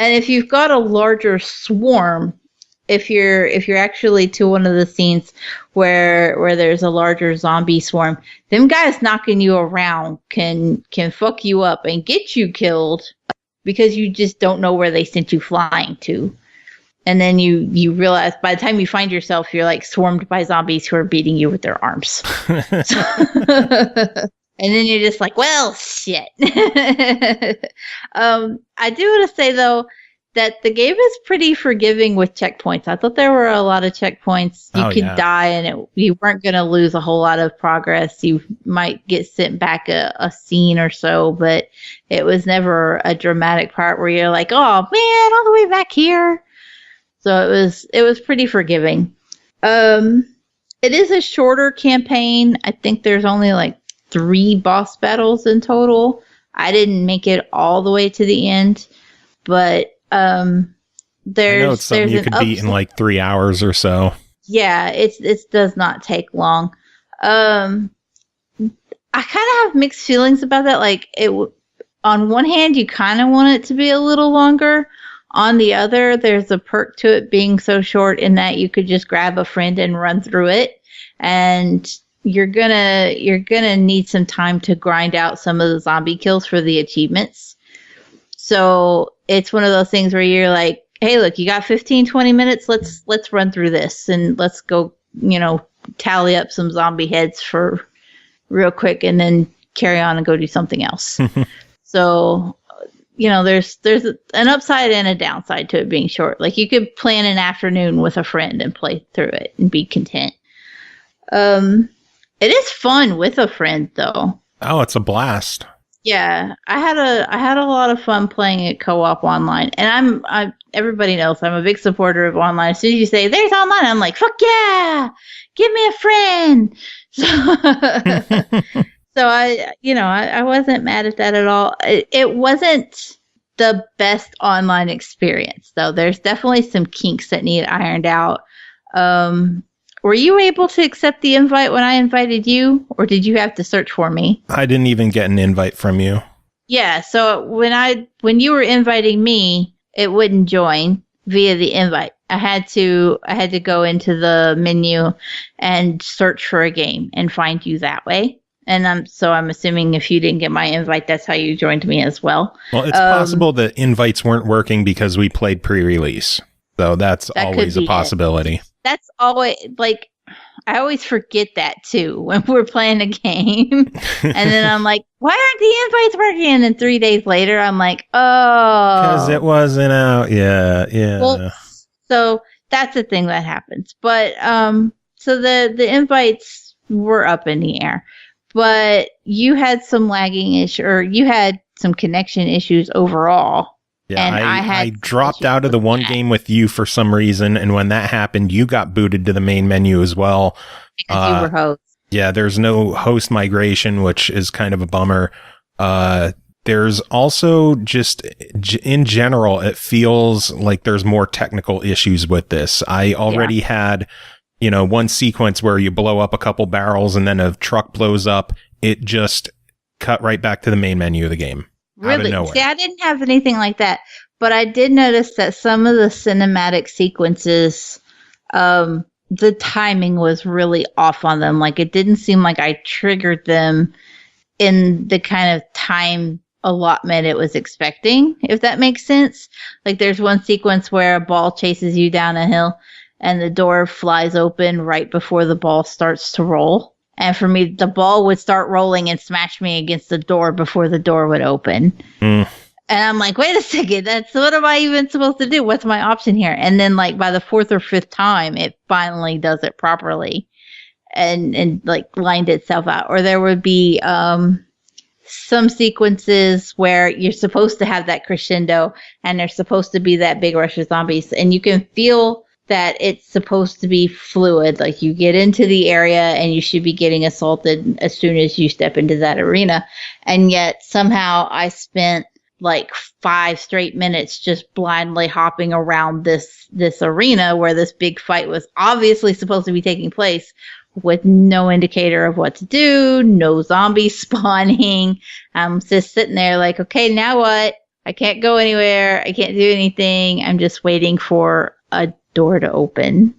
And if you've got a larger swarm, if you're actually to one of the scenes where there's a larger zombie swarm, them guys knocking you around can fuck you up and get you killed, because you just don't know where they sent you flying to. And then you realize by the time you find yourself, you're like swarmed by zombies who are beating you with their arms. And then you're just like, well, shit. I do want to say, though, that the game is pretty forgiving with checkpoints. I thought there were a lot of checkpoints. You could die, and you weren't going to lose a whole lot of progress. You might get sent back a scene or so, but it was never a dramatic part where you're like, oh, man, all the way back here. So it was pretty forgiving. It is a shorter campaign. I think there's only like 3 boss battles in total. I didn't make it all the way to the end, but I know it's something you could beat in like 3 hours or so. Yeah, it does not take long. I kind of have mixed feelings about that. Like on one hand, you kind of want it to be a little longer. On the other, there's a perk to it being so short in that you could just grab a friend and run through it, and you're gonna need some time to grind out some of the zombie kills for the achievements. So it's one of those things where you're like, hey, look, you got 15-20 minutes. Let's run through this and let's go, tally up some zombie heads for real quick and then carry on and go do something else. So, there's an upside and a downside to it being short. Like you could plan an afternoon with a friend and play through it and be content. It is fun with a friend though. Oh, it's a blast. Yeah, I had a lot of fun playing it co-op online, and everybody knows I'm a big supporter of online. As soon as you say there's online, I'm like, fuck yeah, give me a friend. So I wasn't mad at that at all. It wasn't the best online experience though. There's definitely some kinks that need ironed out. Were you able to accept the invite when I invited you, or did you have to search for me? I didn't even get an invite from you. Yeah, so when you were inviting me, it wouldn't join via the invite. I had to go into the menu and search for a game and find you that way. And I'm assuming if you didn't get my invite, that's how you joined me as well. Well, it's possible that invites weren't working because we played pre-release. So that's always a possibility. That's always, like, I always forget that too when we're playing a game. And then I'm like, why aren't the invites working? And then 3 days later, I'm like, oh. Because it wasn't out. Yeah. Well, so that's the thing that happens. But so the invites were up in the air. But you had some lagging issue, or you had some connection issues overall. Yeah, and I dropped out of the one game with you for some reason, and when that happened, you got booted to the main menu as well. Because you were host. Yeah, there's no host migration, which is kind of a bummer. There's also just, in general, it feels like there's more technical issues with this. I already had, one sequence where you blow up a couple barrels and then a truck blows up. It just cut right back to the main menu of the game. Really? See, I didn't have anything like that, but I did notice that some of the cinematic sequences, the timing was really off on them. Like, it didn't seem like I triggered them in the kind of time allotment it was expecting, if that makes sense. Like, there's one sequence where a ball chases you down a hill and the door flies open right before the ball starts to roll. And for me, the ball would start rolling and smash me against the door before the door would open. And I'm like, wait a second, what am I even supposed to do? What's my option here? And then like by the 4th or 5th time, it finally does it properly and like lined itself out. Or there would be some sequences where you're supposed to have that crescendo and there's supposed to be that big rush of zombies. And you can feel that it's supposed to be fluid. Like you get into the area and you should be getting assaulted as soon as you step into that arena. And yet somehow I spent like 5 straight minutes just blindly hopping around this arena where this big fight was obviously supposed to be taking place with no indicator of what to do, no zombies spawning. I'm just sitting there like, okay, now what? I can't go anywhere. I can't do anything. I'm just waiting for a door to open.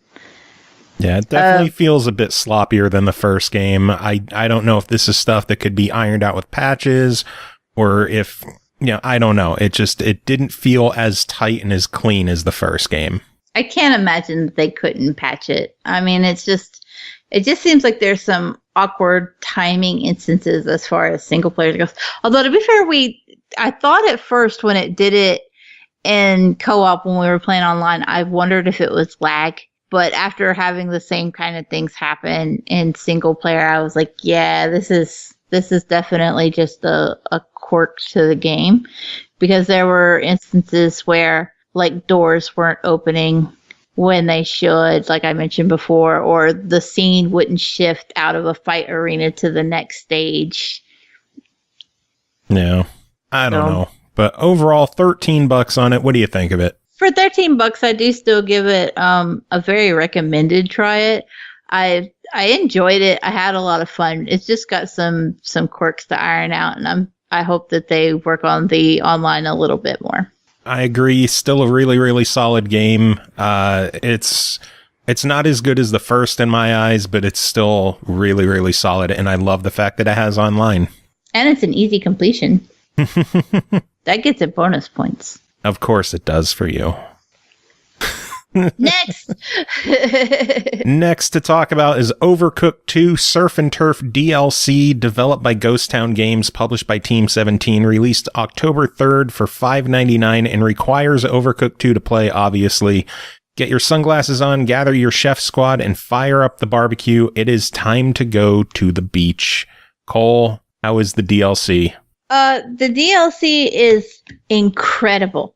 Yeah, it definitely feels a bit sloppier than the first game. I don't know if this is stuff that could be ironed out with patches or if, I don't know. It didn't feel as tight and as clean as the first game. I can't imagine that they couldn't patch it. I mean, it just seems like there's some awkward timing instances as far as single player goes. Although to be fair, I thought at first when it did it in co-op when we were playing online, I wondered if it was lag. But after having the same kind of things happen in single player, I was like, yeah, this is definitely just a quirk to the game. Because there were instances where like doors weren't opening when they should, like I mentioned before, or the scene wouldn't shift out of a fight arena to the next stage. Yeah, I don't know. But overall, $13 on it. What do you think of it? For $13, I do still give it a very recommended try it. I enjoyed it. I had a lot of fun. It's just got some quirks to iron out, and I hope that they work on the online a little bit more. I agree. Still a really, really solid game. It's not as good as the first in my eyes, but it's still really, really solid. And I love the fact that it has online. And it's an easy completion. That gets it bonus points. Of course it does for you. Next! Next to talk about is Overcooked 2 Surf and Turf DLC, developed by Ghost Town Games, published by Team17, released October 3rd for $5.99, and requires Overcooked 2 to play, obviously. Get your sunglasses on, gather your chef squad, and fire up the barbecue. It is time to go to the beach. Cole, how is the DLC? The DLC is incredible.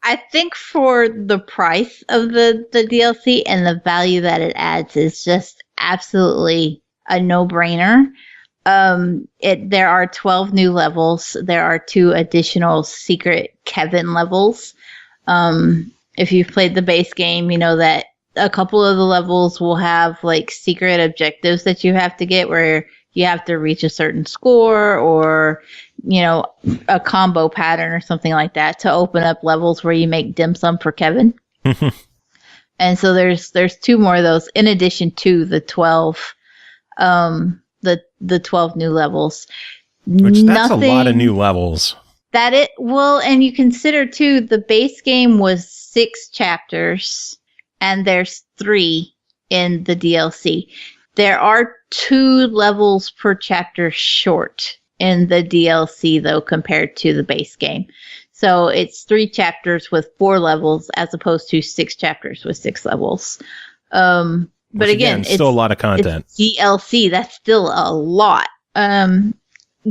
I think for the price of the DLC and the value that it adds is just absolutely a no-brainer. There are 12 new levels. There are 2 additional secret Kevin levels. If you've played the base game, you know that a couple of the levels will have like secret objectives that you have to get where you have to reach a certain score or, you know, a combo pattern or something like that to open up levels where you make dim sum for Kevin. And so there's 2 more of those in addition to the 12, the 12 new levels. Which that's a lot of new levels. And you consider too, the base game was 6 chapters and there's 3 in the DLC. There are 2 levels per chapter short in the DLC, though, compared to the base game. So it's 3 chapters with 4 levels as opposed to 6 chapters with 6 levels. But again, it's still a lot of content. It's DLC, that's still a lot.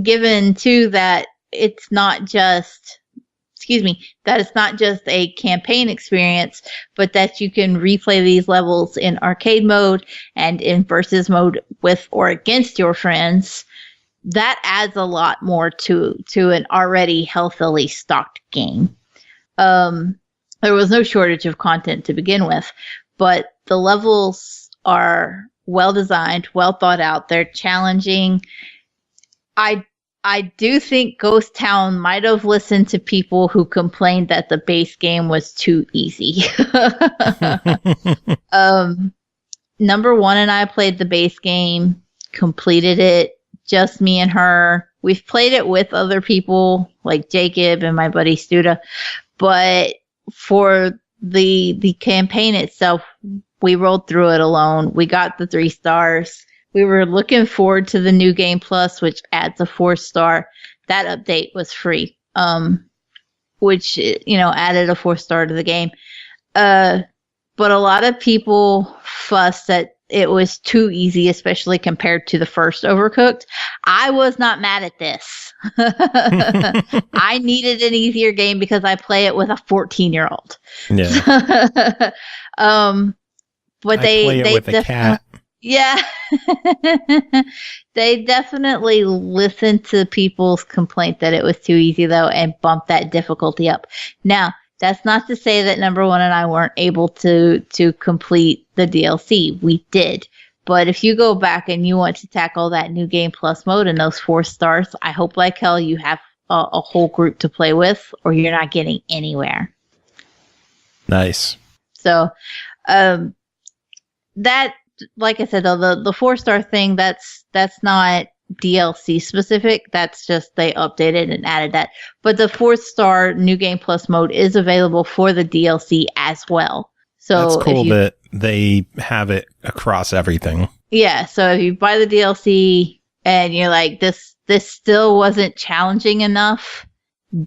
Given, too, that it's not just... that it's not just a campaign experience, but that you can replay these levels in arcade mode and in versus mode with or against your friends. That adds a lot more to an already healthily stocked game. There was no shortage of content to begin with, but the levels are well designed, well thought out. They're challenging. I do think Ghost Town might have listened to people who complained that the base game was too easy. Number 1 and I played the base game, completed it, just me and her. We've played it with other people like Jacob and my buddy Studa, but for the campaign itself, we rolled through it alone. We got the 3 stars. We were looking forward to the new Game Plus, which adds a 4-star. That update was free, which, you know, added a 4-star to the game. But a lot of people fussed that it was too easy, especially compared to the first Overcooked. I was not mad at this. I needed an easier game because I play it with a 14-year-old. Yeah. But I play it with a cat. Yeah. They definitely listened to people's complaint that it was too easy, though, and bumped that difficulty up. Now, that's not to say that number 1 and I weren't able to complete the DLC. We did. But if you go back and you want to tackle that new Game Plus mode and those 4 stars, I hope like hell you have a whole group to play with, or you're not getting anywhere. Nice. So, that... like I said, though, the 4-star thing, that's not DLC specific. That's just they updated and added that. But the 4-star New Game Plus mode is available for the DLC as well. So that's cool that they have it across everything. Yeah. So if you buy the DLC and you're like, this still wasn't challenging enough,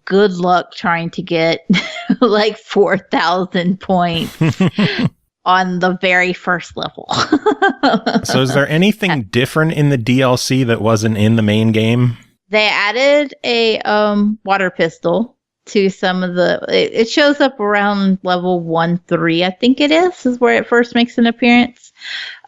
good luck trying to get like 4,000 points. On the very first level. So is there anything different in the DLC that wasn't in the main game? They added a water pistol to some of the. It shows up around level 1-3, I think it is where it first makes an appearance.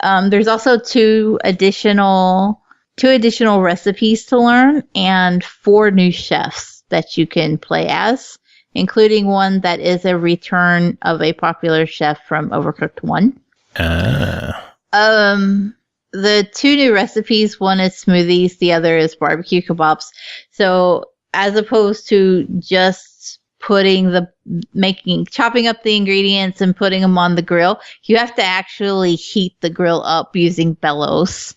There's also two additional recipes to learn and 4 new chefs that you can play as, including one that is a return of a popular chef from Overcooked 1. The 2 new recipes, one is smoothies, the other is barbecue kebabs. So as opposed to just chopping up the ingredients and putting them on the grill, you have to actually heat the grill up using bellows,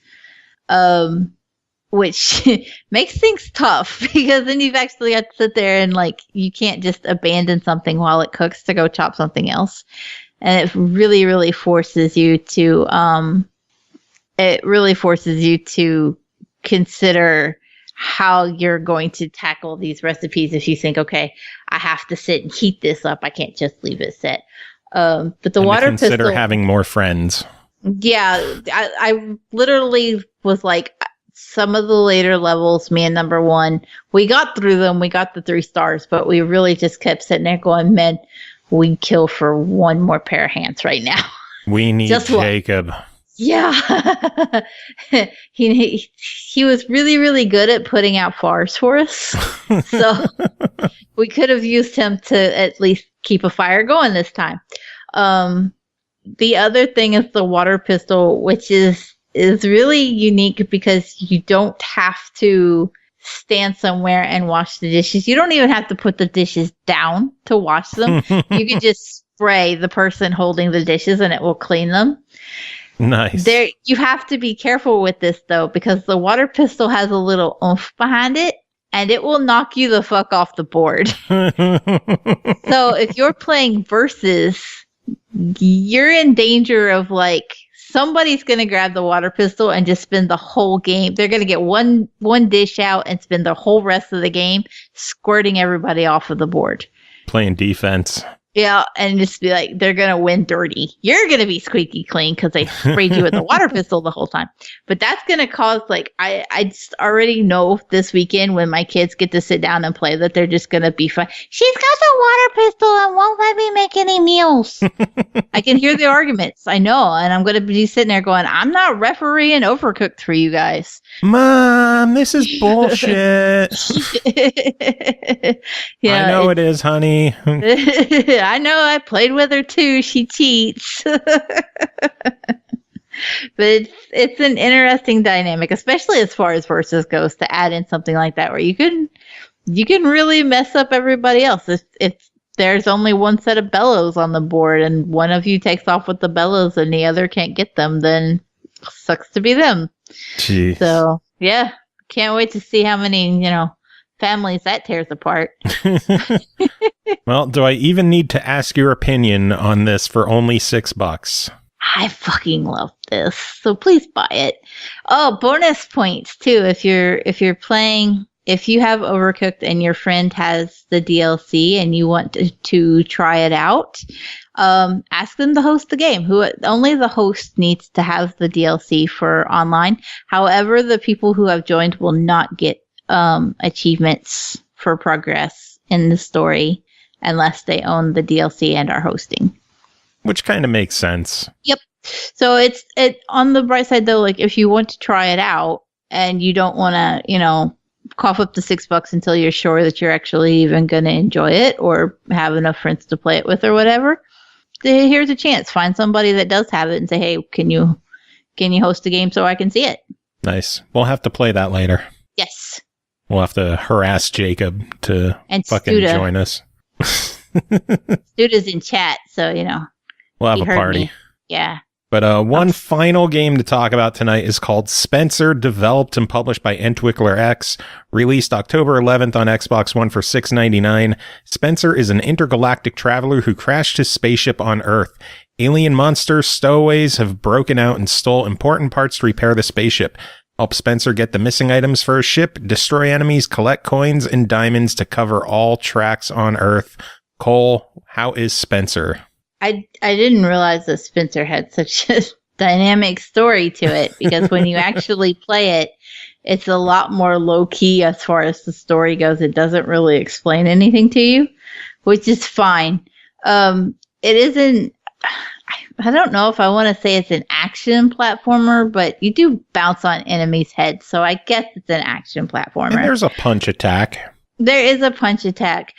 which makes things tough because then you've actually got to sit there and you can't just abandon something while it cooks to go chop something else. And it really, really forces you to, consider how you're going to tackle these recipes if you think, okay, I have to sit and heat this up. I can't just leave it set. But the water pistol. Consider having more friends. Yeah, I literally was like, some of the later levels, me and number 1, we got through them. We got the 3 stars, but we really just kept sitting there going, man, we kill for one more pair of hands right now. We need just Jacob. Yeah. he was really, really good at putting out fires for us. So we could have used him to at least keep a fire going this time. The other thing is the water pistol, which is really unique because you don't have to stand somewhere and wash the dishes. You don't even have to put the dishes down to wash them. You can just spray the person holding the dishes and it will clean them. Nice. You have to be careful with this though, because the water pistol has a little oomph behind it and it will knock you the fuck off the board. So if you're playing versus, you're in danger of somebody's going to grab the water pistol and just spend the whole game. They're going to get one dish out and spend the whole rest of the game squirting everybody off of the board. Playing defense. Yeah, and just be like, they're going to win dirty. You're going to be squeaky clean because they sprayed you with the water pistol the whole time. But that's going to cause, I just already know this weekend when my kids get to sit down and play that they're just going to be fine. She's got the water pistol and won't let me make any meals. I can hear the arguments. I know. And I'm going to be sitting there going, I'm not refereeing Overcooked for you guys. Mom, this is bullshit. Yeah, I know it is, honey. I know, I played with her too. She cheats. But it's an interesting dynamic, especially as far as versus goes, to add in something like that where you can really mess up everybody else. If there's only one set of bellows on the board and one of you takes off with the bellows and the other can't get them, then sucks to be them. Jeez. So yeah, can't wait to see how many, families that tears apart. Well, do I even need to ask your opinion on this for only $6? I fucking love this. So please buy it. Oh, bonus points too. If you're playing, if you have Overcooked and your friend has the DLC and you want to try it out, ask them to host the game. Only the host needs to have the DLC for online. However, the people who have joined will not get achievements for progress in the story unless they own the DLC and are hosting. Which kind of makes sense. Yep. So it's on the bright side though, if you want to try it out and you don't want to, cough up the $6 until you're sure that you're actually even going to enjoy it or have enough friends to play it with or whatever, here's a chance. Find somebody that does have it and say, hey, can you host a game so I can see it? Nice. We'll have to play that later. Yes. We'll have to harass Jacob to fucking join us. Studa's in chat, so, we'll have a party. Me. Yeah. But one final game to talk about tonight is called Spencer, developed and published by EntwicklerX, released October 11th on Xbox One for $6.99. Spencer is an intergalactic traveler who crashed his spaceship on Earth. Alien monsters, stowaways have broken out and stole important parts to repair the spaceship. Help Spencer get the missing items for his ship, destroy enemies, collect coins and diamonds to cover all tracks on Earth. Cole, how is Spencer? I didn't realize that Spencer had such a dynamic story to it, because when you actually play it, It's a lot more low key as far as the story goes. It doesn't really explain anything to you, which is fine. It isn't, I don't know if I want to say it's an action platformer, but you do bounce on enemies' heads, so I guess it's an action platformer. And there's a punch attack. There is a punch attack.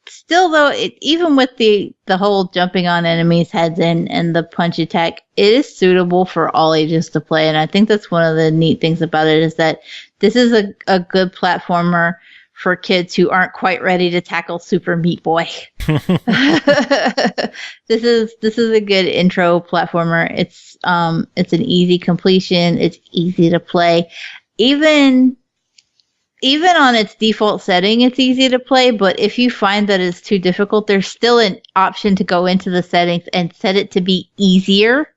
Still, though, even with the whole jumping on enemies' heads and the punch attack, it is suitable for all ages to play. And I think that's one of the neat things about it is that this is a good platformer for kids who aren't quite ready to tackle Super Meat Boy. This is a good intro platformer. It's an easy completion. It's easy to play. Even on its default setting, it's easy to play, but if you find that it's too difficult, there's still an option to go into the settings and set it to be easier,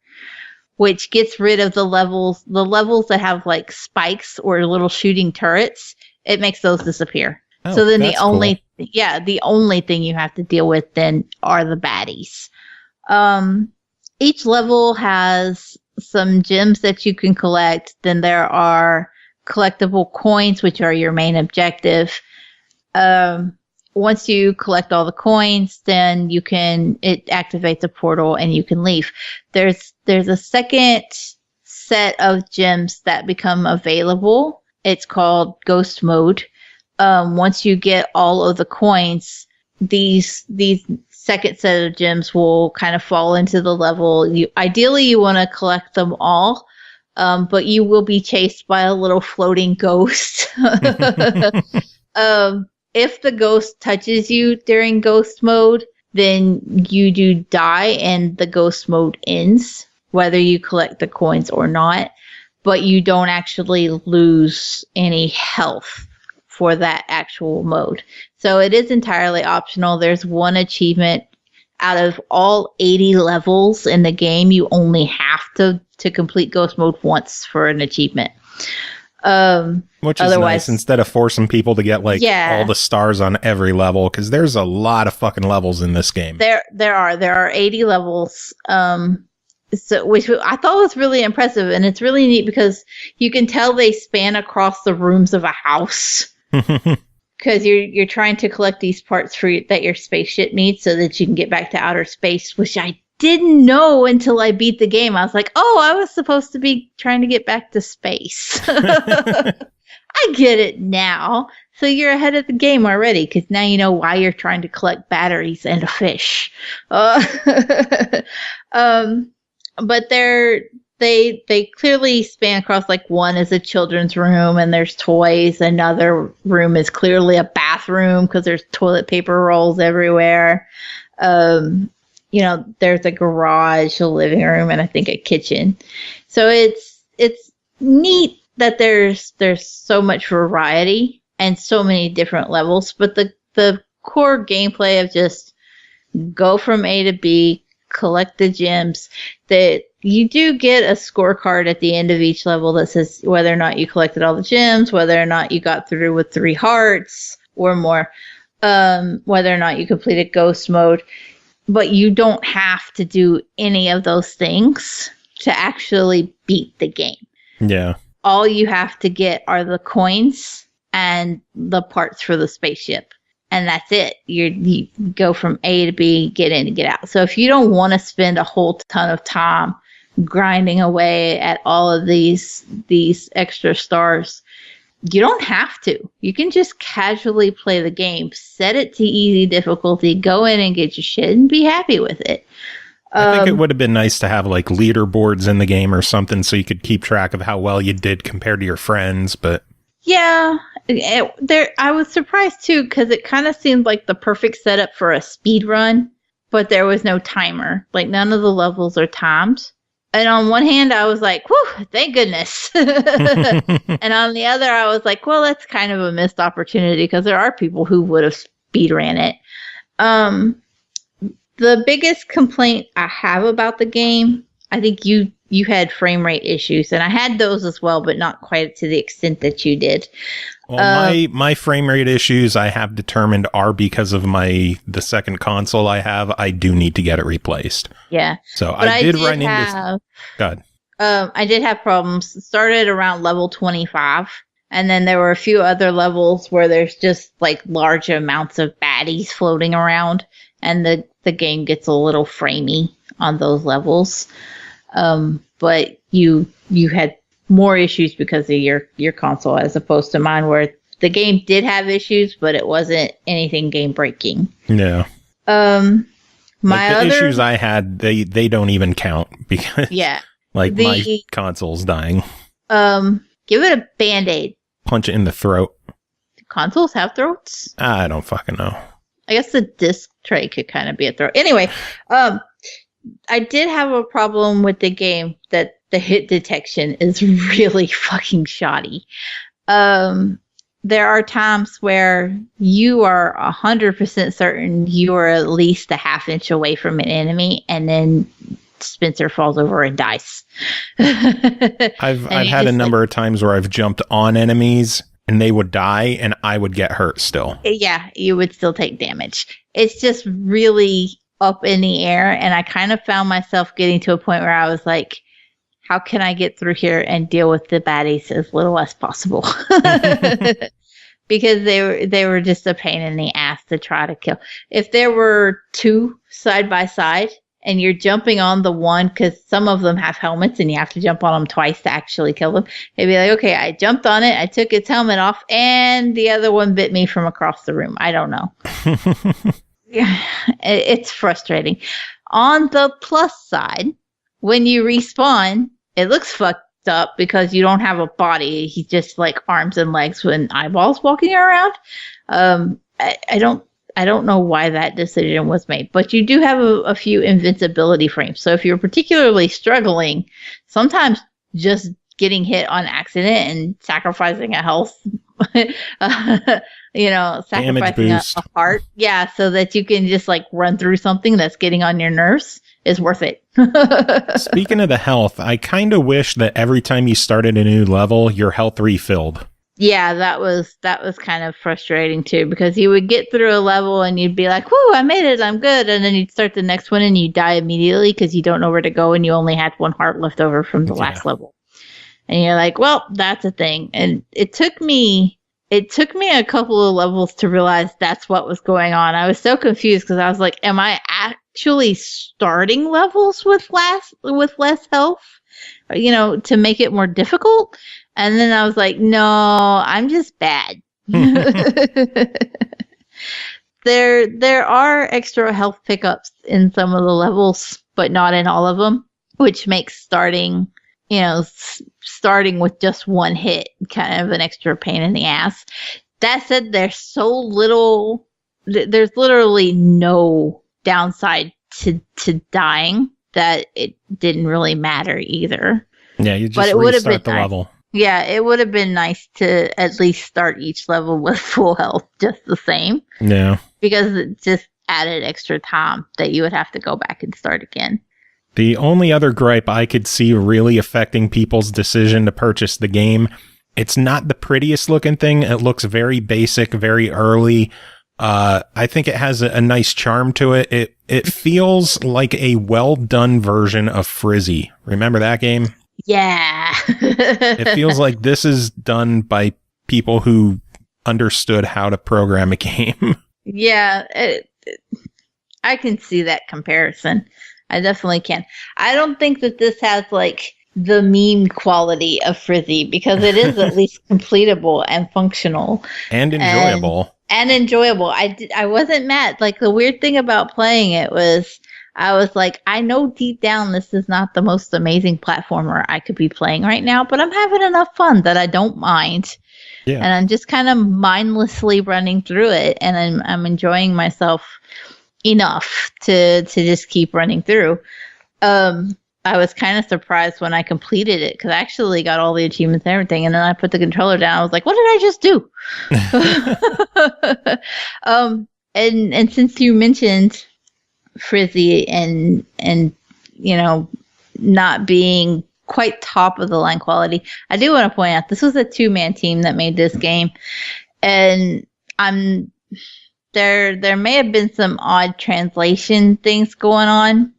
which gets rid of the levels that have like spikes or little shooting turrets. It makes those disappear. Oh, so then the only thing you have to deal with then are the baddies. Each level has some gems that you can collect. Then there are collectible coins, which are your main objective. Once you collect all the coins, then it activates a portal and you can leave. There's a second set of gems that become available. It's called Ghost Mode. Once you get all of the coins, these second set of gems will kind of fall into the level. Ideally, you want to collect them all. But you will be chased by a little floating ghost. If the ghost touches you during ghost mode, then you do die and the ghost mode ends, whether you collect the coins or not. But you don't actually lose any health for that actual mode. So it is entirely optional. There's one achievement out of all 80 levels in the game. You only have to complete ghost mode once for an achievement. Which is nice, instead of forcing people to get all the stars on every level, because there's a lot of fucking levels in this game. There are 80 levels, which I thought was really impressive, and it's really neat because you can tell they span across the rooms of a house. Because you're trying to collect these parts that your spaceship needs so that you can get back to outer space, which I didn't know until I beat the game. I was like, oh, I was supposed to be trying to get back to space. I get it now. So you're ahead of the game already, because now you know why you're trying to collect batteries and a fish. But they clearly span across, like, one is a children's room and there's toys. Another room is clearly a bathroom because there's toilet paper rolls everywhere. There's a garage, a living room, and I think a kitchen. So it's neat that there's so much variety and so many different levels. But the core gameplay of just go from A to B, collect the gems, that you do get a scorecard at the end of each level that says whether or not you collected all the gems, whether or not you got through with 3 hearts or more, whether or not you completed ghost mode. But you don't have to do any of those things to actually beat the game. Yeah. All you have to get are the coins and the parts for the spaceship. And that's it. You go from A to B, get in and get out. So if you don't want to spend a whole ton of time grinding away at all of these extra stars, you don't have to. You can just casually play the game, set it to easy difficulty, go in and get your shit and be happy with it. I think it would have been nice to have like leaderboards in the game or something so you could keep track of how well you did compared to your friends, but yeah, I was surprised too, because it kind of seemed like the perfect setup for a speed run, but there was no timer. Like, none of the levels are timed. And on one hand, I was like, whew, thank goodness. And on the other, I was like, well, that's kind of a missed opportunity, because there are people who would have speed ran it. The biggest complaint I have about the game, I think you had frame rate issues, and I had those as well, but not quite to the extent that you did. Well, my frame rate issues I have determined are because of the second console I have. I do need to get it replaced. Yeah. So I did run into... God. I did have problems. It started around level 25. And then there were a few other levels where there's just like large amounts of baddies floating around. And the game gets a little framey on those levels. But you had more issues because of your console as opposed to mine, where the game did have issues, but it wasn't anything game breaking. Yeah. My other issues I had, they don't even count because my console's dying. Give it a Band-Aid. Punch it in the throat. Do consoles have throats? I don't fucking know. I guess the disc tray could kind of be a throat. Anyway, I did have a problem with the game that the hit detection is really fucking shoddy. There are times where you are 100% certain you are at least a half inch away from an enemy, and then Spencer falls over and dies. I've had a number of times where I've jumped on enemies and they would die and I would get hurt still. Yeah, you would still take damage. It's just really up in the air, and I kind of found myself getting to a point where I was like, how can I get through here and deal with the baddies as little as possible? Because they were just a pain in the ass to try to kill. If there were two side by side and you're jumping on the one, because some of them have helmets and you have to jump on them twice to actually kill them, it'd be like, okay, I jumped on it, I took its helmet off, and the other one bit me from across the room. I don't know. Yeah, it's frustrating. On the plus side, when you respawn, it looks fucked up because you don't have a body. He's just like arms and legs and eyeballs walking around. I don't know why that decision was made, but you do have a few invincibility frames. So if you're particularly struggling, sometimes just getting hit on accident and sacrificing a health, sacrificing a heart, so that you can just like run through something that's getting on your nerves is worth it. Speaking of the health, I kind of wish that every time you started a new level, your health refilled. Yeah, that was kind of frustrating too, because you would get through a level and you'd be like, "Whoo, I made it, I'm good," and then you'd start the next one and you die immediately because you don't know where to go and you only had one heart left over from the last level, and you're like, "Well, that's a thing." And it took me a couple of levels to realize that's what was going on. I was so confused because I was like, "Am I actually starting levels with less health, to make it more difficult?" And then I was like, no, I'm just bad. There are extra health pickups in some of the levels, but not in all of them, which makes starting with just one hit kind of an extra pain in the ass. That said, there's literally no downside to dying that it didn't really matter either. Yeah, you just restart the level. Yeah, it would have been nice to at least start each level with full health just the same. Yeah. Because it just added extra time that you would have to go back and start again. The only other gripe I could see really affecting people's decision to purchase the game, it's not the prettiest looking thing. It looks very basic, very early. I think it has a nice charm to it. It feels like a well-done version of Frizzy. Remember that game? Yeah. It feels like this is done by people who understood how to program a game. Yeah, I can see that comparison. I definitely can. I don't think that this has like the meme quality of Frizzy because it is at least completable and functional. And enjoyable. And enjoyable. I wasn't mad. Like the weird thing about playing it was I was like, I know deep down this is not the most amazing platformer I could be playing right now, but I'm having enough fun that I don't mind. Yeah. And I'm just kind of mindlessly running through it, and I'm enjoying myself enough to just keep running through. I was kind of surprised when I completed it because I actually got all the achievements and everything, and then I put the controller down. I was like, what did I just do? And since you mentioned Frizzy and not being quite top of the line quality, I do want to point out this was a 2-man team that made this game, and there may have been some odd translation things going on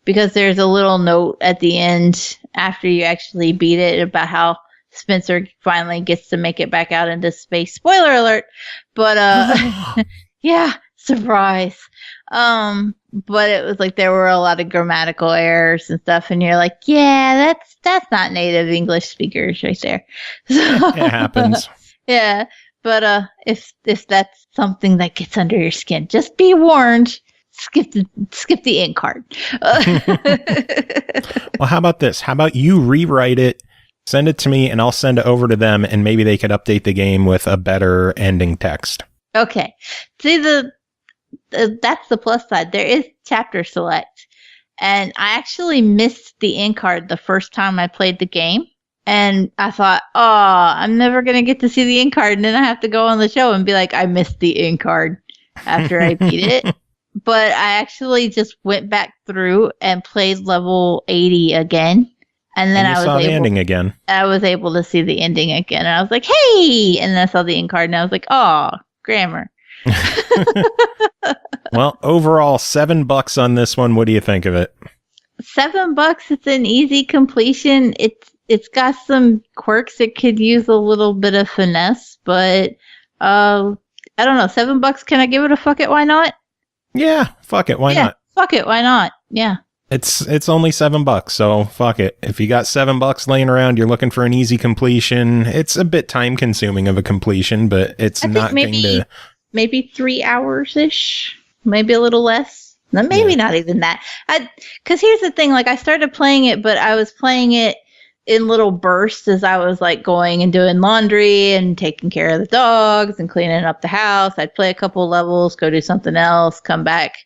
because there's a little note at the end after you actually beat it about how Spencer finally gets to make it back out into space. Spoiler alert. But yeah, surprise. But it was like there were a lot of grammatical errors and stuff, and you're like, yeah, that's not native English speakers right there. So, it happens. Yeah, but if that's something that gets under your skin, just be warned. Skip the end card. Well, how about this? How about you rewrite it, send it to me, and I'll send it over to them, and maybe they could update the game with a better ending text. Okay. See, that's the plus side. There is chapter select, and I actually missed the end card the first time I played the game, and I thought, oh, I'm never gonna get to see the end card, and then I have to go on the show and be like, I missed the end card after I beat it. But I actually just went back through and played level 80 again. And then I was the ending again. I was able to see the ending again. And I was like, hey! And then I saw the end card and I was like, oh, grammar. Well, overall, $7 on this one. What do you think of it? $7. It's an easy completion. It's got some quirks. It could use a little bit of finesse, but I don't know. $7. Can I give it a fuck it? Why not? Yeah, fuck it. Why not? Fuck it. Why not? Yeah. It's only $7, so fuck it. If you got $7 laying around, you're looking for an easy completion. It's a bit time consuming of a completion, but it's not going to. Maybe 3 hours ish, maybe a little less. Maybe not even that. Because here's the thing: like I started playing it, but I was playing it in little bursts as I was like going and doing laundry and taking care of the dogs and cleaning up the house. I'd play a couple levels, go do something else, come back,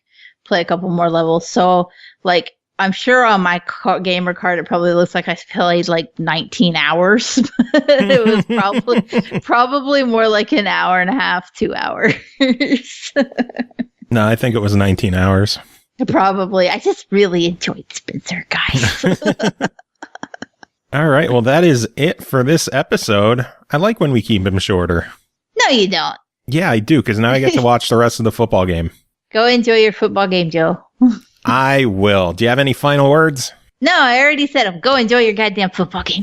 play a couple more levels. So like I'm sure on my gamer card it probably looks like I played like 19 hours. It was probably more like an hour and a half, 2 hours. No, I think it was 19 hours. Probably. I just really enjoyed Spencer, guys. All right. Well, that is it for this episode. I like when we keep them shorter. No, you don't. Yeah, I do, because now I get to watch the rest of the football game. Go enjoy your football game, Joe. I will. Do you have any final words? No, I already said them. Go enjoy your goddamn football game.